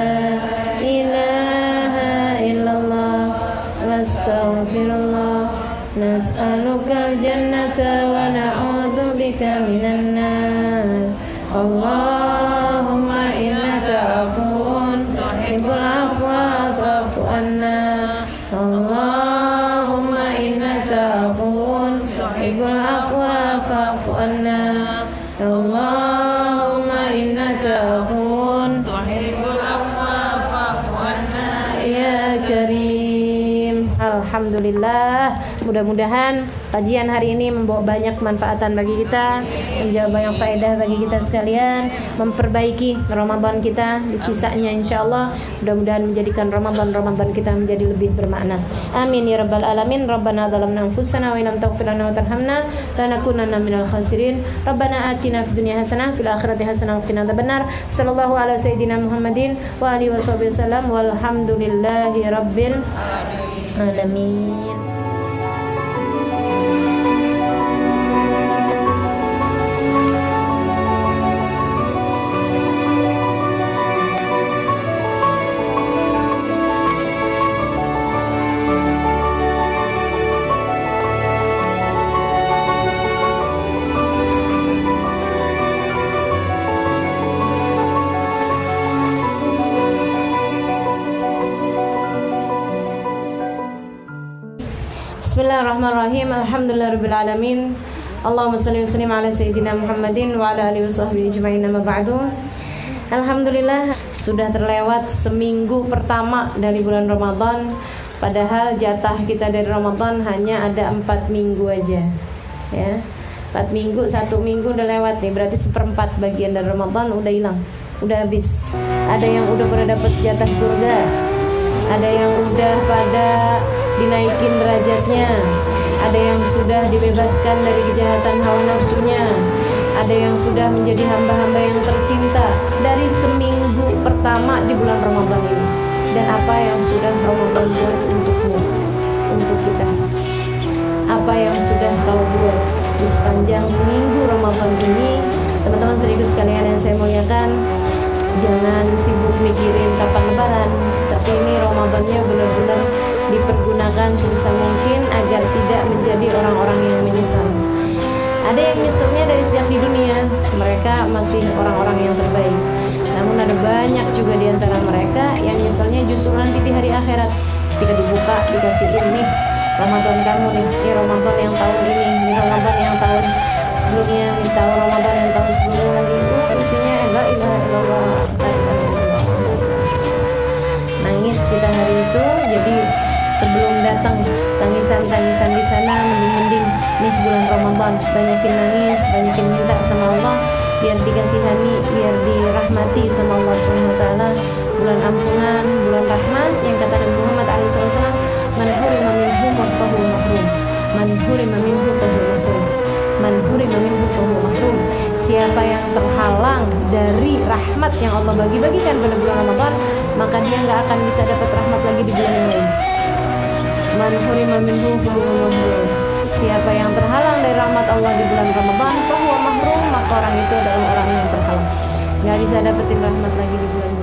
ilaha illallah, astaghfirullah, nas'alukal jannata wa na'udzu bika minan nar. Allahumma innaka afuwun tuhibbul afwa fa'fu anna. Allahumma innaka afuwun tuhibbul afwa fa'fu anna. Allahumma innaka afuwun tuhibbul afwa fa'fu anna ya karim. Alhamdulillah, mudah-mudahan kajian hari ini membawa banyak manfaatan bagi kita, menjawab banyak faedah bagi kita sekalian, memperbaiki Ramadan kita di sisanya insyaallah. Mudah-mudahan menjadikan Ramadan kita menjadi lebih bermakna. Amin ya rabbal alamin. Rabbana zalamna anfusana wa illam taghfir lana wa tarhamna lanakunanna minal khasirin. Rabbana atina fid dunya hasanah fil akhirati hasanah wa qina adzabannar. Sallallahu ala sayyidina Muhammadin wa alihi wasallam walhamdulillahi rabbil alamin. Bismillahirrahmanirrahim. Alhamdulillahirabbil alamin. Allahumma shalli wa sallim ala sayyidina Muhammadin wa ala alihi washabbihi ajmain. Amma ba'du. Alhamdulillah, sudah terlewat seminggu pertama dari bulan Ramadan. Padahal jatah kita dari Ramadan hanya ada 4 minggu aja. Ya. 4 minggu, 1 minggu udah lewat nih. Berarti 1/4 bagian dari Ramadan udah hilang, udah habis. Ada yang udah pada dapat jatah surga, ada yang udah pada dinaikin derajatnya, ada yang sudah dibebaskan dari kejahatan hawa nafsunya, ada yang sudah menjadi hamba-hamba yang tercinta dari seminggu pertama di bulan Ramadan ini. Dan apa yang sudah Ramadan buat untukmu, untuk kita, apa yang sudah kau buat di sepanjang seminggu Ramadan ini. Teman-teman sekaligus sekalian yang saya muliakan, jangan sibuk mikirin kapan lebaran, tapi ini Ramadannya benar-benar usahakan sebisa mungkin agar tidak menjadi orang-orang yang menyesal. Ada yang nyeselnya dari sejak di dunia, mereka masih orang-orang yang terbaik. Namun ada banyak juga di antara mereka yang nyeselnya justru nanti di hari akhirat. Ketika dibuka, dikasih ini Ramadan kamu nih, ini Ramadan yang tahun ini Ramadan yang tahun sebelumnya, ini tahun Ramadan yang tahun sebelumnya lagi. Itu isinya la ilaha illallah, la ilaha illallah. Nangis kita hari itu. Jadi sebelum datang tangisan-tangisan di sana, mending-mending nih bulan Ramadan banyakin nangis, banyakin minta sama Allah biar dikasihani, biar dirahmati sama Allah Subhanahu wa taala. Bulan ampunan, bulan rahmat yang kata Nabi Muhammad SAW, man hurima minhu fahuwa mahrum, man hurima minhu fahuwa mahrum, man hurima minhu fahuwa mahrum. Siapa yang terhalang dari rahmat yang Allah bagi-bagikan pada bulan Ramadan, maka dia nggak akan bisa dapat rahmat lagi di bulan yang lain. Man hurima minhu fahuwa mahrum. Siapa yang terhalang dari rahmat Allah di bulan Ramadan, fahuwa mahrum, maka orang itu adalah orang yang terhalang, nggak bisa dapetin rahmat lagi di bulan